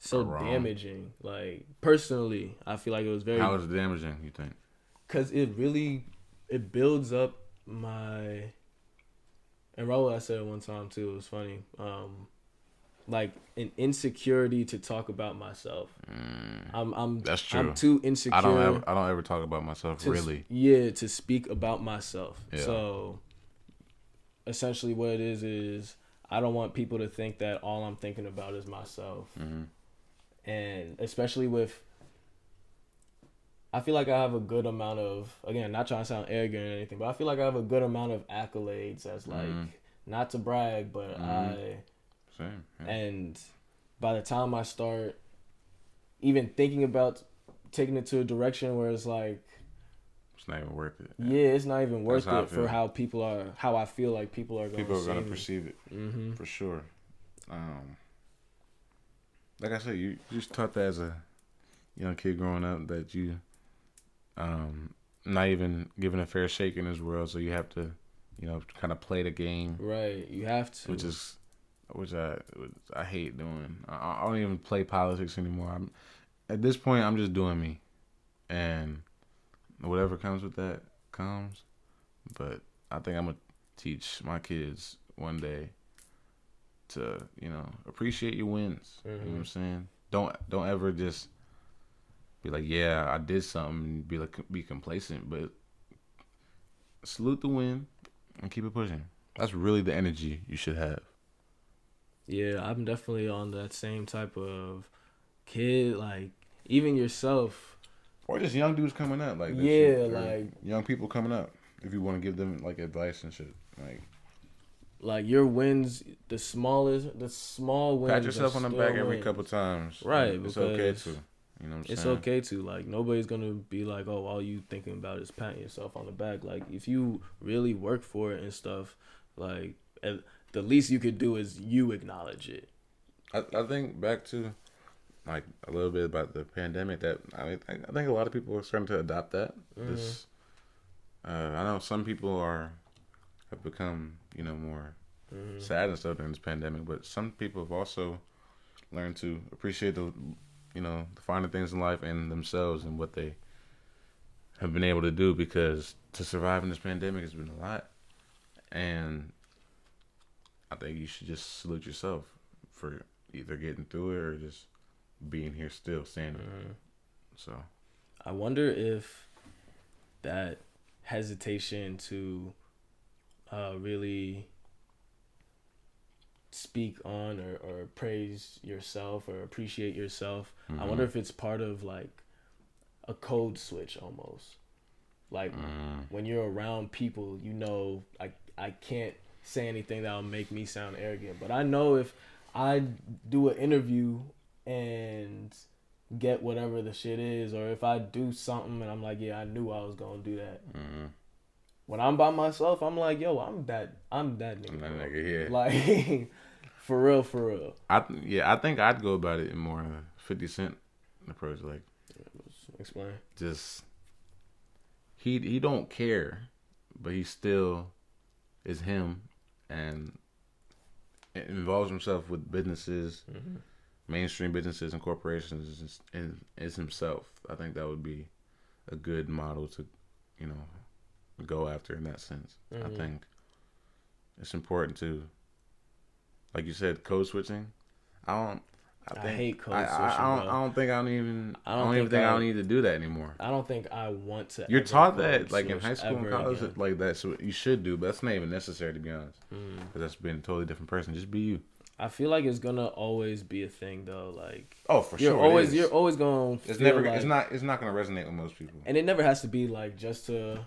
so damaging. Like, personally, I feel like it was very. How is it damaging, you think? Because it builds up my. And Raul, I said it one time too. It was funny. Like an insecurity to talk about myself. That's true. I'm too insecure. I don't ever talk about myself, really. Yeah, to speak about myself. Yeah. So essentially, what it is I don't want people to think that all I'm thinking about is myself. And especially with, I feel like I have a good amount of, again, not trying to sound arrogant or anything, but I feel like I have a good amount of accolades as like, not to brag, but Same. Yeah. And by the time I start even thinking about taking it to a direction where it's like, it's not even worth it. Yeah, it's not even worth it for how I feel like people are going to perceive it. For sure. Like I said, you just taught that as a young kid growing up, that you not even given a fair shake in this world, so you have to, kind of play the game. Right, you have to. Which I hate doing. I don't even play politics anymore. At this point, I'm just doing me, and whatever comes with that comes. But I think I'm gonna teach my kids one day to appreciate your wins. You know what I'm saying? Don't ever just be like, yeah, I did something, and be complacent, but salute the win and keep it pushing. That's really the energy you should have. Yeah, I'm definitely on that same type of kid, like even yourself. Or just young dudes coming up, like like young people coming up. If you want to give them like advice and shit, like your wins, the small wins. Pat yourself on the back every couple times, right? It's okay to, you know what I'm saying? It's okay to, like, nobody's gonna be like, oh, all you thinking about is patting yourself on the back. Like, if you really work for it and stuff, like, the least you could do is you acknowledge it. I think back to like a little bit about the pandemic. That I think a lot of people are starting to adopt that. This, I know some people have become more sad and stuff during this pandemic, but some people have also learned to appreciate the finer things in life and themselves and what they have been able to do, because to survive in this pandemic has been a lot. And I think you should just salute yourself for either getting through it or just being here still standing. So I wonder if that hesitation to really speak on or praise yourself or appreciate yourself, I wonder if it's part of like a code switch almost. Like when you're around people, I can't say anything that'll make me sound arrogant, but I know if I do an interview and get whatever the shit is, or if I do something and I'm like, yeah, I knew I was gonna do that. When I'm by myself, I'm like, yo, I'm that nigga. I'm that nigga, yeah. Like, for real. I think I'd go about it in more of a 50 Cent approach. Like, explain. Just he don't care, but he still is him, and involves himself with businesses, mainstream businesses and corporations, and is himself. I think that would be a good model to, go after in that sense. I think it's important to, like you said, code switching. I hate code switching. I don't think I need to do that anymore. I don't think I want to. You're taught that, like in high school and college, like that's what you should do, but that's not even necessary, to be honest. Because that's being a totally different person. Just be you. I feel like it's gonna always be a thing though. Like, for sure, you're always gonna. It's not gonna resonate with most people. And it never has to be like just to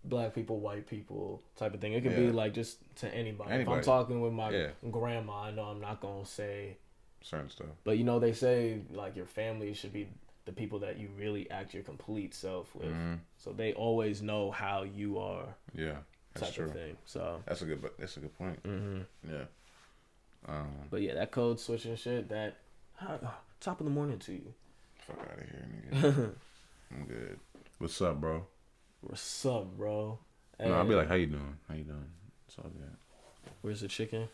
black people, white people type of thing. It could be like just to anybody. If I'm talking with my grandma, I know I'm not gonna say certain stuff. But they say like your family should be the people that you really act your complete self with. So they always know how you are. Yeah, that's type true. of thing. So that's a good point. Yeah. But yeah, that code switching shit. That top of the morning to you. Fuck out of here, nigga. I'm good. What's up, bro? What's up, bro? Hey. No, I'll be like, how you doing? It's all good. Where's the chicken?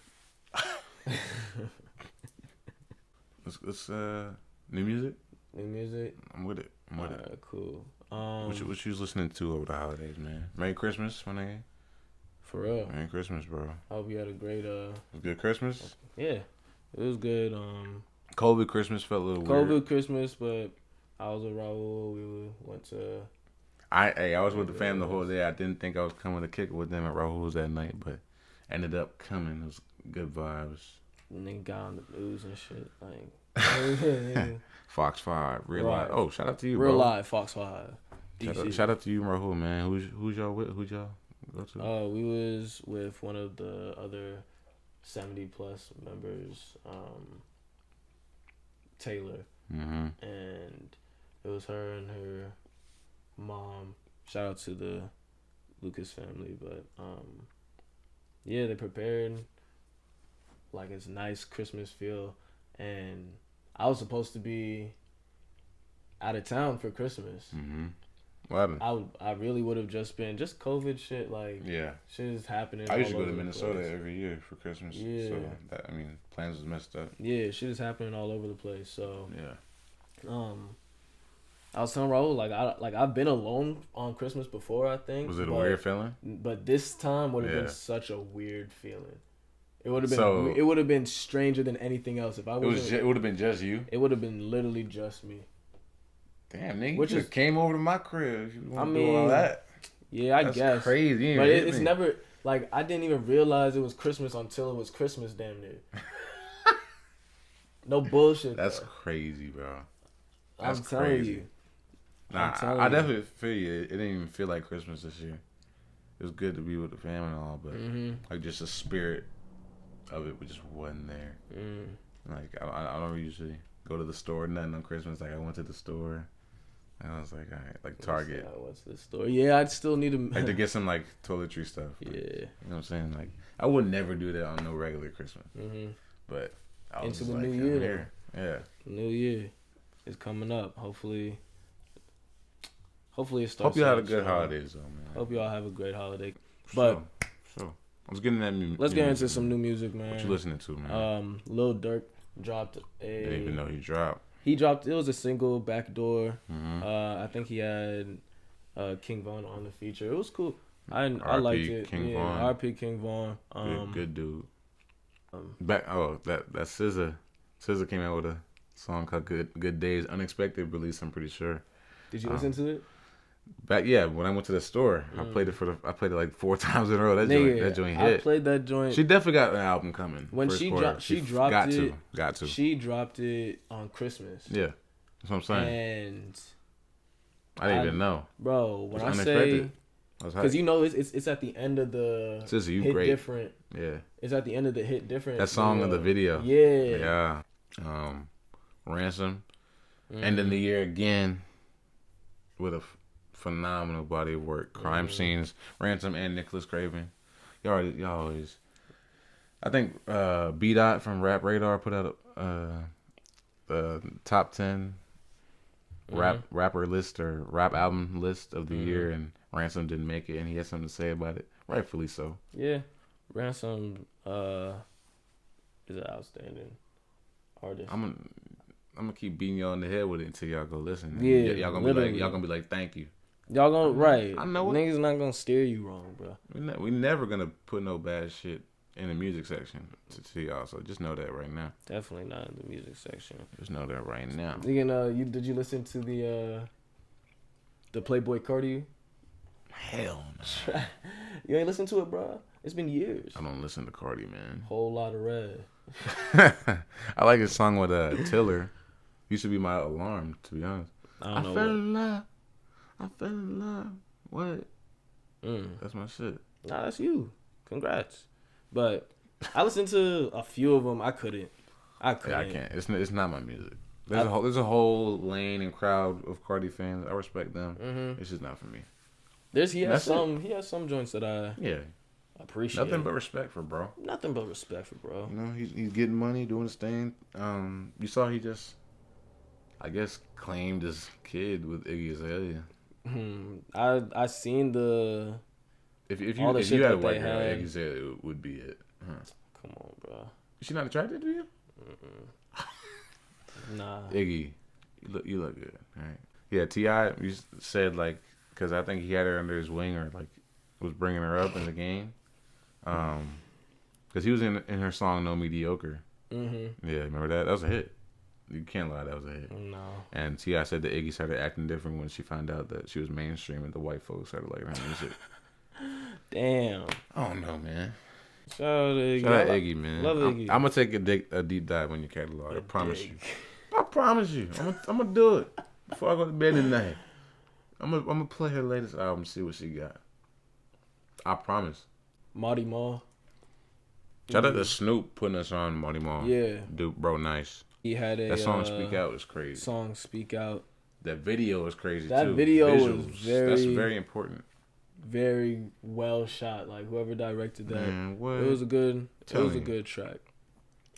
Let's new music. New music. I'm with it. Alright, cool. What you was listening to over the holidays, man? Merry Christmas, my nigga. For real. Merry Christmas, bro. I hope you had a great good Christmas. Yeah, it was good. COVID Christmas felt a little weird. COVID Christmas, but I was with Raul. We went to. I was with the family the whole day. I didn't think I was coming to kick it with them at Raul's that night, but ended up coming. It was good vibes. And then got on the news and shit. Like Fox 5, real live. Oh, shout out to you, real bro. live Fox 5. Shout out to you, Rahul, man. Who's y'all with? Who'd y'all go to? We was with one of the other 70 plus members, Taylor, and it was her and her mom. Shout out to the Lucas family, but yeah, they prepared like it's nice Christmas feel, and I was supposed to be out of town for Christmas. What happened? I really would have just been COVID shit, like shit is happening. I used to go to Minnesota every year for Christmas. Yeah. So that, plans was messed up. Yeah, shit is happening all over the place. So I was telling Raul I've been alone on Christmas before, I think. Was it a weird feeling? But this time would have been such a weird feeling. It would have been. So, it would have been stranger than anything else if I was. It would have been just you. It would have been literally just me. Damn, nigga, Which you just came over to my crib. You want to do all that? Yeah, That's guess. Crazy, but it's never like I didn't even realize it was Christmas until it was Christmas. Damn near. No bullshit. That's crazy, bro. I'm telling you. Nah, I definitely feel you. It didn't even feel like Christmas this year. It was good to be with the family and all, but like just the spirit of it just wasn't there. Like I don't usually go to the store or nothing on Christmas. Like I went to the store and I was like, all right, like Target. I went to the store. Yeah, I'd still need to like to get some like toiletry stuff. Like, yeah, you know what I'm saying? Like I would never do that on no regular Christmas. But I was into the like, new year. Here. Yeah, the new year is coming up. Hopefully it starts. Hope you had a good holidays, though, man. Hope y'all have a great holiday. But sure. Let's get into that music. Let's get into some new music, man. What you listening to, man? Lil Durk dropped a. Didn't even know he dropped. He dropped. It was a single, Backdoor. I think he had King Von on the feature. It was cool. I liked it. King yeah, Von. R.P. King Von. Good dude. That SZA. SZA came out with a song called Good Days. Unexpected release, I'm pretty sure. Did you listen to it? When I went to the store, I played it like 4 times in a row. That joint hit. I played that joint. She definitely got an album coming. When she dropped it. Got to. She dropped it on Christmas. Yeah, that's what I'm saying. And I didn't even know, bro. When I say, because you know it's at the end of the SZA, you hit great. Different. Yeah, it's at the end of the hit different. That song of the video. Yeah. Ransom, ending the year again with a phenomenal body of work. Crime Scenes, Ransom and Nicholas Craven. Y'all always. I think B Dot from Rap Radar put out a top 10 rapper list or rap album list of the year, and Ransom didn't make it, and he had something to say about it, rightfully so. Yeah, Ransom is an outstanding artist. I'm gonna keep beating y'all in the head with it until y'all go listen. Yeah, y'all gonna be like, thank you. Y'all gonna right. I know it. Niggas not gonna steer you wrong, bro. We never gonna put no bad shit in the music section to y'all. So just know that right now. Definitely not in the music section. Just know that right now. Did you listen to the Playboy Cardi? Hell no. You ain't listened to it, bro. It's been years. I don't listen to Cardi, man. Whole lot of red. I like his song with Tiller. Used to be my alarm, to be honest. I fell in love. What? That's my shit. Nah, that's you. Congrats. But I listened to a few of them. I couldn't. Yeah, I can't. It's not my music. There's a whole lane and crowd of Cardi fans. I respect them. It's just not for me. He has some joints that I appreciate. Nothing but respect for bro. Nothing but respect for bro. You know, he's getting money, doing his thing. You saw he just, I guess, claimed his kid with Iggy Azalea. I seen the. If you had a white girl, Iggy Azalea would be it. Huh. Come on, bro. Is she not attracted to you? Nah. Iggy, you look good. All right. Yeah, T.I. You said like, because I think he had her under his wing or like was bringing her up in the game. Because he was in her song No Mediocre. Yeah, remember that? That was a hit. You can't lie, that was a hit. No. And T.I. said that Iggy started acting different when she found out that she was mainstream and the white folks started liking her music. Damn. I don't know, man. Shout out Iggy, man. Love Iggy. I'm gonna take a deep dive on your catalog. I promise you. I promise you. I'm gonna do it before I go to bed tonight. I'm gonna play her latest album, see what she got. I promise. Marty Marl. Shout out to Snoop putting us on Marty Marl. Yeah. Dude, bro, nice. He had that song Speak Out is crazy. Song Speak Out. That video is crazy too. That video Visuals, was that's very important. Very well shot. Like whoever directed that, man, what? It was a good track.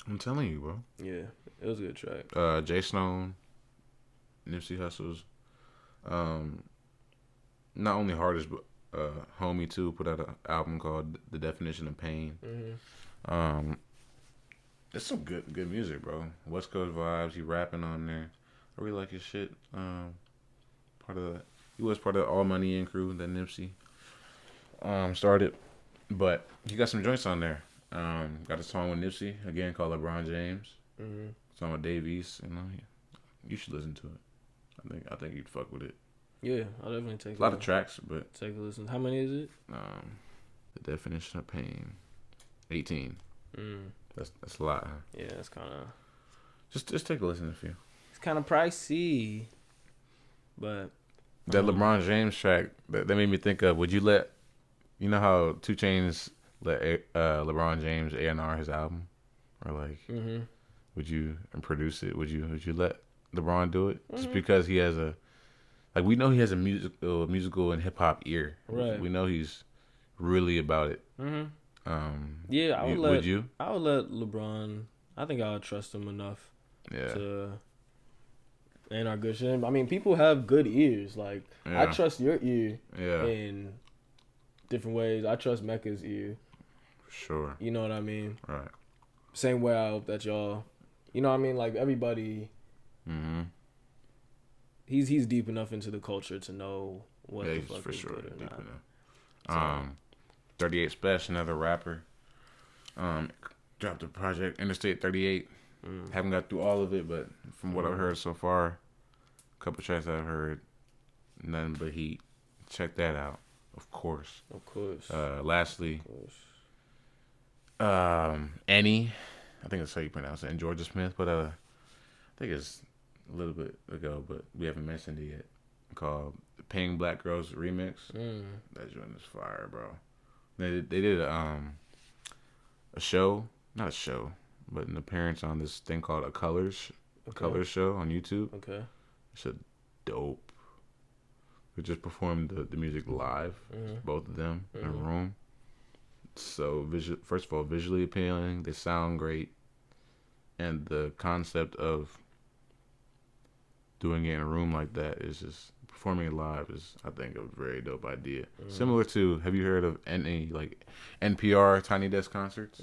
I'm telling you, bro. Yeah, it was a good track. Jay Stone, Nipsey Hussle's, not only Hardest but Homie too put out an album called The Definition of Pain. It's some good music, bro. West Coast vibes. He rapping on there. I really like his shit. He was part of the All Money In crew that Nipsey started, but he got some joints on there. Got a song with Nipsey again called LeBron James. Mm-hmm. Song with Dave East. You know, you should listen to it. I think you'd fuck with it. Yeah, I'll definitely take a lot of tracks, but take a listen. How many is it? The definition of pain, 18. That's a lot. Huh? Yeah, that's kind of. Just take a listen if you. It's kind of pricey, but that LeBron James track that made me think of. Would you let, you know how 2 Chainz let LeBron James A&R his album, or like, would you produce it? Would you let LeBron do it just because he has we know he has a musical and hip hop ear. Right. We know he's really about it. Yeah, would you? I would let LeBron. I think I would trust him enough. Yeah. To A&R good shit. I mean, people have good ears. Like I trust your ear. Yeah. In different ways, I trust Mecca's ear. For sure. You know what I mean? Right. Same way I hope that y'all. You know what I mean? Like everybody. He's deep enough into the culture to know what the fuck for is sure. good or Deep not. enough. 38 Special, another rapper. Dropped a project, Interstate 38. Haven't got through all of it, but from what I've heard so far, a couple tracks I've heard, nothing but heat. Check that out, of course. Of course. Lastly, Annie, I think that's how you pronounce it, and Georgia Smith, but I think it's a little bit ago, but we haven't mentioned it yet. Called Paying Black Girls Remix. That joint is fire, bro. They did a show, not a show, but an appearance on this thing called a Colors show on YouTube. Okay. It's a dope. We just performed the music live, both of them in a room. So first of all, visually appealing. They sound great, and the concept of doing it in a room like that is just performing it live is, I think, a very dope idea. Similar to, have you heard of any like NPR Tiny Desk concerts?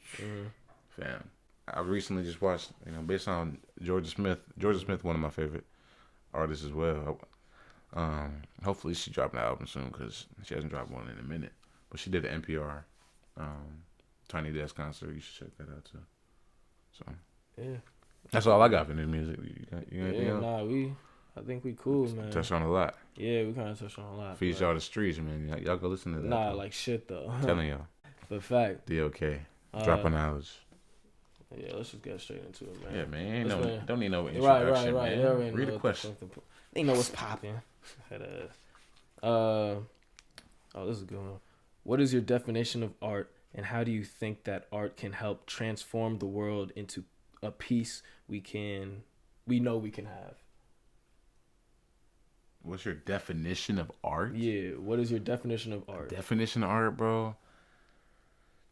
Fam, I recently just watched, based on Georgia Smith, one of my favorite artists as well. Hopefully she dropped an album soon because she hasn't dropped one in a minute. But she did an NPR Tiny Desk concert. You should check that out too. So yeah, that's all I got for new music. You got anything else? I think we cool, man. Touched on a lot. Yeah, we kind of touched on a lot. Feeds y'all the streets, man. Y'all go listen to that. Nah, like shit though. I'm telling y'all. But fact. DOK. Drop on knowledge. Yeah, let's just get straight into it, man. Yeah, man. Don't need no introduction, right. man. Read the question. They know what's popping. Oh, this is a good one. What is your definition of art, and how do you think that art can help transform the world into a piece we know we can have? What's your definition of art? Yeah, what is your definition of art? Definition of art, bro.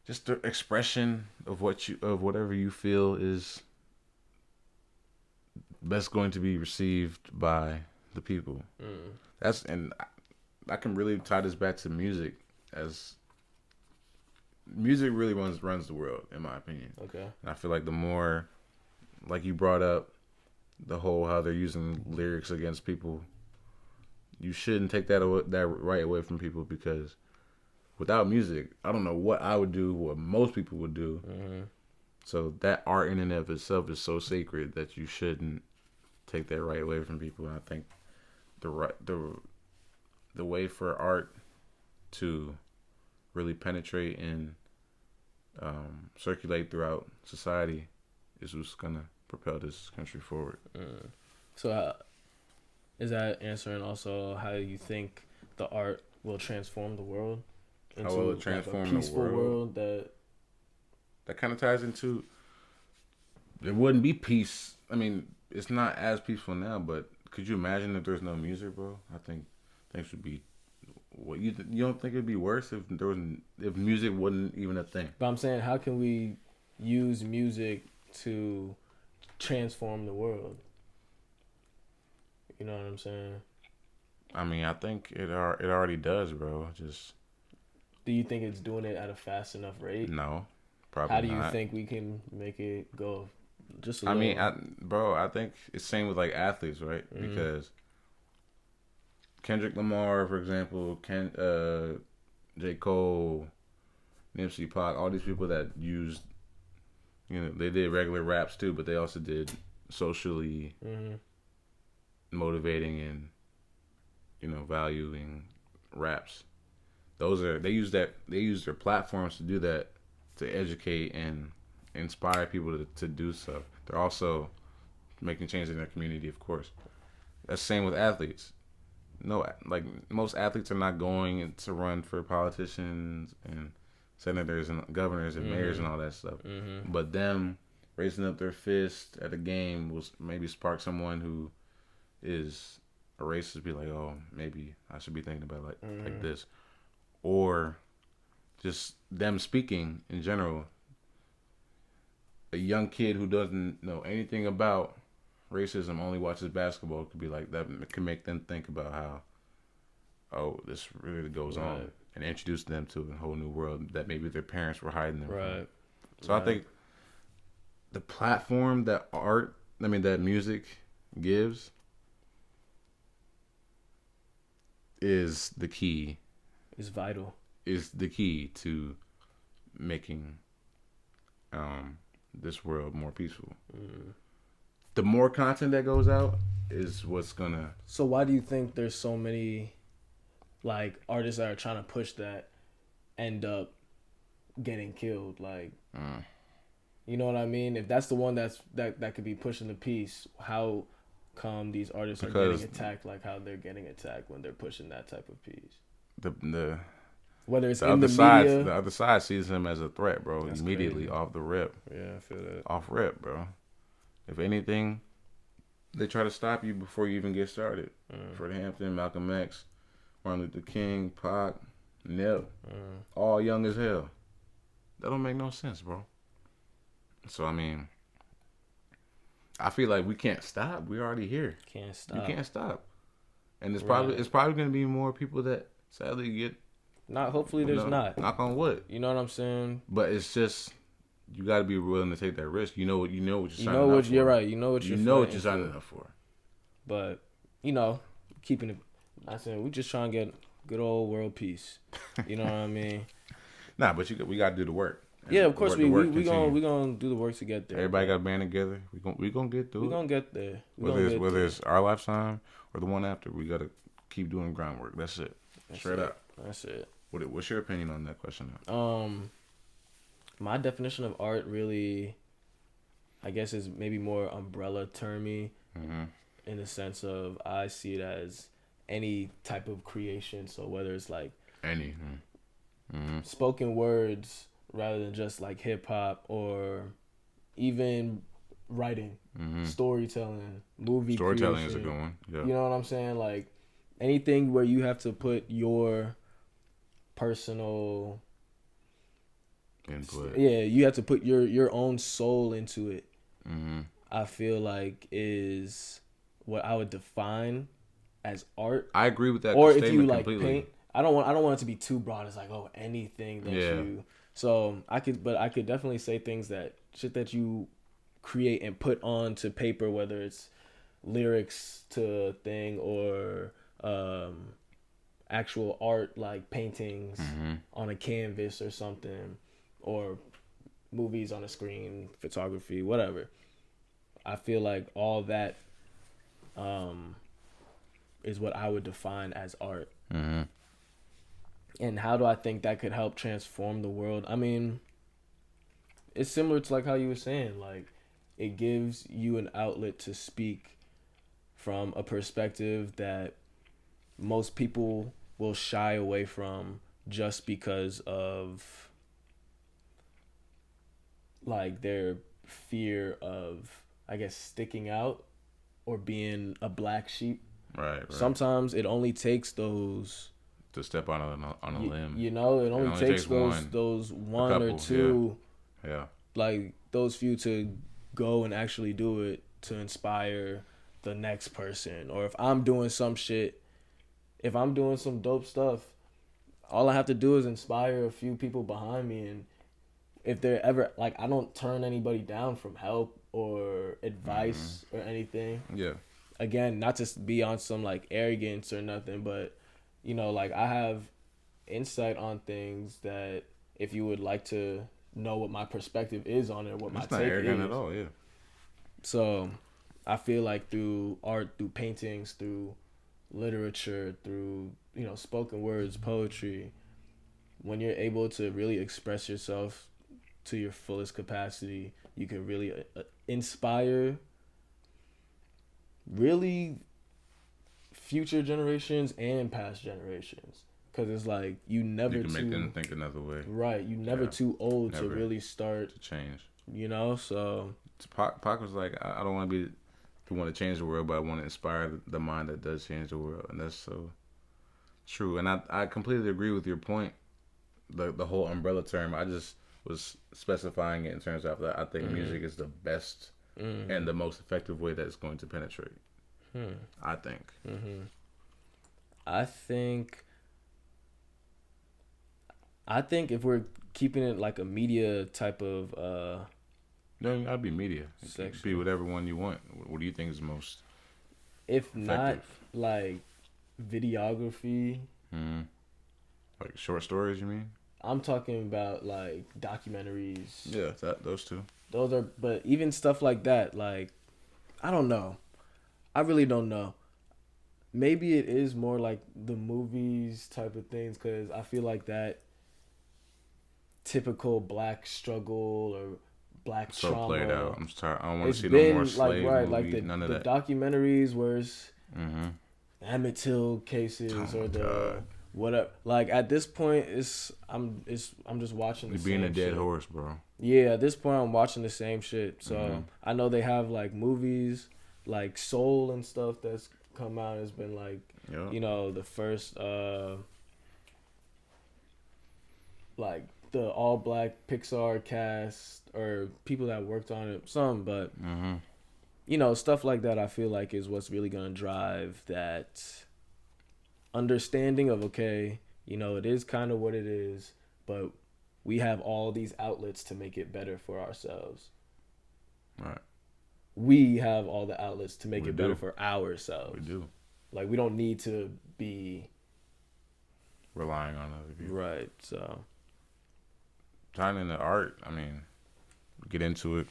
Just the expression of whatever you feel is best going to be received by the people. And I can really tie this back to music, as music really runs the world, in my opinion. Okay. And I feel like the more, like you brought up, the whole how they're using lyrics against people, you shouldn't take that right away from people, because without music, I don't know what I would do, what most people would do. So that art in and of itself is so sacred that you shouldn't take that right away from people. And I think the way for art to really penetrate and circulate throughout society is what's gonna propel this country forward. So is that answering also how you think the art will transform the world into how will it transform a peaceful world that kind of ties into, there wouldn't be peace. I mean, it's not as peaceful now, but could you imagine if there's no music, bro? I think things would be. What you don't think it'd be worse if music wasn't even a thing? But I'm saying, how can we use music to transform the world? You know what I'm saying? I mean, I think it already does, bro. Just. Do you think it's doing it at a fast enough rate? No, probably not. How do you think we can make it go just a little? I mean, I think it's same with like athletes, right? Because Kendrick Lamar, for example, J. Cole, Nipsey, Pac, all these people that used, they did regular raps too, but they also did socially motivating and, valuing raps. They use their platforms to do that, to educate and inspire people to do stuff. They're also making change in their community, of course. That's the same with athletes. No, like most athletes are not going to run for politicians and senators and governors and mayors and all that stuff. But them raising up their fist at a game will maybe spark someone who is a racist, be like, oh, maybe I should be thinking about like this. Or just them speaking in general. A young kid who doesn't know anything about racism, only watches basketball, could be like, that could make them think about how, oh, this really goes on, and introduce them to a whole new world that maybe their parents were hiding them from. So I think the platform that music gives is the key. Is vital. Is the key to making this world more peaceful. The more content that goes out is what's gonna. So why do you think there's so many, like, artists that are trying to push that end up getting killed? Like, you know what I mean? If that's the one that could be pushing the peace, how come these artists are getting attacked like how they're getting attacked when they're pushing that type of peace? Whether it's in the media, the other side sees him as a threat, bro. That's immediately crazy. Off the rip. Yeah, I feel that. Off rip, bro. If anything, they try to stop you before you even get started. Freddie Hampton, Malcolm X, Martin Luther King, Pac, Nip, all young as hell. That don't make no sense, bro. So I mean, I feel like we can't stop. We're already here. Can't stop. You can't stop. And it's probably gonna be more people that sadly get. Hopefully there's not. Knock on wood. You know what I'm saying? But it's just, you got to be willing to take that risk. You know what you're signing up for. You're right. You know what you're signing up for. But keeping it. I said we just trying to get good old world peace. You know what I mean? Nah, but we got to do the work. Yeah, of course we gonna do the work to get there. Everybody got to band together. We gonna get through. We gonna get there. Whether it's our lifetime or the one after, we got to keep doing groundwork. That's it. Straight up. That's it. What's your opinion on that question? My definition of art really, I guess, is maybe more umbrella termy, in the sense of I see it as any type of creation. So whether it's like any spoken words rather than just like hip hop, or even writing, storytelling, movie storytelling creation. is a good one. Yeah. You know what I'm saying? Like anything where you have to put your personal input. Yeah, you have to put your own soul into it. I feel like is what I would define as art. I agree with that. Or if you like completely. paint, I don't want it to be too broad. It's like, oh, anything that you. So I could definitely say things that you create and put onto paper, whether it's lyrics to a thing or actual art like paintings on a canvas or something, or movies on a screen, photography, whatever. I feel like all that is what I would define as art. And how do I think that could help transform the world? I mean, it's similar to like how you were saying, like it gives you an outlet to speak from a perspective that most people will shy away from just because of like their fear of, I guess, sticking out or being a black sheep. Right. Sometimes it only takes those to step on a limb. You know, it only takes those one couple, or two. Yeah. Like those few to go and actually do it to inspire the next person. Or if I'm doing some shit, if I'm doing some dope stuff, all I have to do is inspire a few people behind me. And if they're ever, like, I don't turn anybody down from help or advice or anything. Yeah. Again, not to be on some like arrogance or nothing, but you know, like I have insight on things that if you would like to know what my perspective is on it, what my take is. It's not arrogant at all, yeah. So I feel like through art, through paintings, through literature, through, you know, spoken words, poetry, when you're able to really express yourself to your fullest capacity, you can really inspire really future generations and past generations. Because it's like you can make them think another way. Right. You never too old to really start to change. You know, so Pac was like, I don't want to be the one to change the world, but I want to inspire the mind that does change the world, and that's so true. And I completely agree with your point. The whole umbrella term. I just was specifying it in terms of that. I think music is the best and the most effective way that it's going to penetrate. I think. I think if we're keeping it like a media type of no, I'd be media. It could be whatever one you want. What do you think is most if effective? Not like videography? Like short stories, you mean? I'm talking about like documentaries. Yeah, those two. Those are, but even stuff like that, like, I don't know. I really don't know. Maybe it is more like the movies type of things, because I feel like that typical black struggle or black trauma. So played out. I'm sorry. I don't want to see no more slave movies, like none of the that. documentaries where it's Emmett Till cases or the whatever. Like at this point, I'm just watching the same shit. You're being a dead horse, bro. Yeah, at this point, I'm watching the same shit. So I know they have like movies like Soul and stuff that's come out. Has been like, you know, the first like the all black Pixar cast or people that worked on it, but you know, stuff like that I feel like is what's really gonna drive that understanding of, okay, you know, it is kind of what it is, but we have all these outlets to make it better for ourselves. Right. We have all the outlets to make it better for ourselves. We do. Like, we don't need to be relying on other people. Right, so tying into art, I mean, get into it.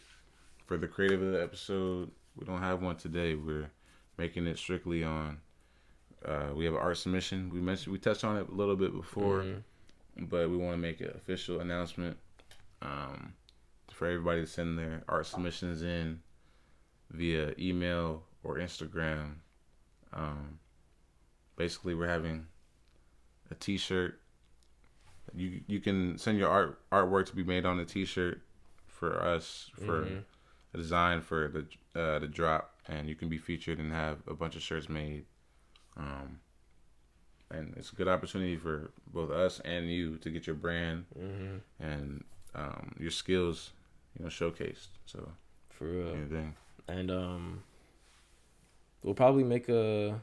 For the creative of the episode, we don't have one today. We're making it strictly on, we have an art submission. We touched on it a little bit before, but we want to make an official announcement for everybody to send their art submissions in via email or Instagram. Basically, we're having a t-shirt. You can send your artwork to be made on a t-shirt for us, for a design for the drop, and you can be featured and have a bunch of shirts made. And it's a good opportunity for both us and you to get your brand and your skills, you know, showcased. So for real. Anything. And we'll probably make we'll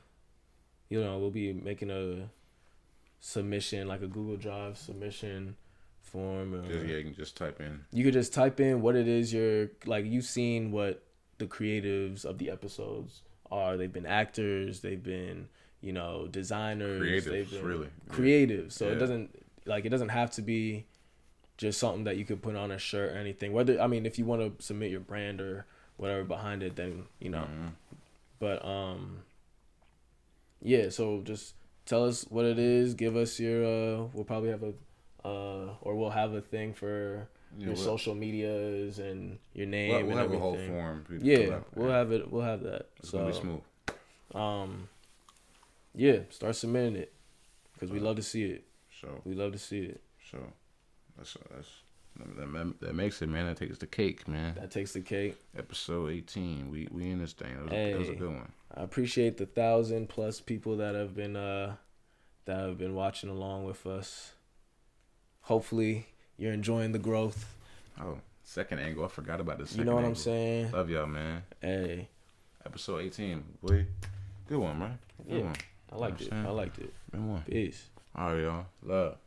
be making a submission, like a Google Drive submission form. You can just type in. You could just type in what it is you've seen what the creatives of the episodes are. They've been actors. They've been, you know, designers. Creatives, really. Creative. So it doesn't have to be just something that you could put on a shirt or anything. If you want to submit your brand or whatever behind it, then, you know. But so just tell us what it is. Give us your we'll probably have we'll have a thing for your social medias and your name. We'll have everything. A whole form. We'll have it. We'll have that. It's gonna be smooth. Start submitting it because we love to see it. We love to see it. That makes it, man. That takes the cake, man. That takes the cake. Episode 18. We in this thing. That was a good one. I appreciate the 1,000+ people that have been watching along with us. Hopefully you're enjoying the growth. Oh, second angle. I forgot about this. You know what I'm saying? Love y'all, man. Hey. Episode 18. Boy, good one, man. Good one. I liked it. Good one. Peace. All right, y'all. Love.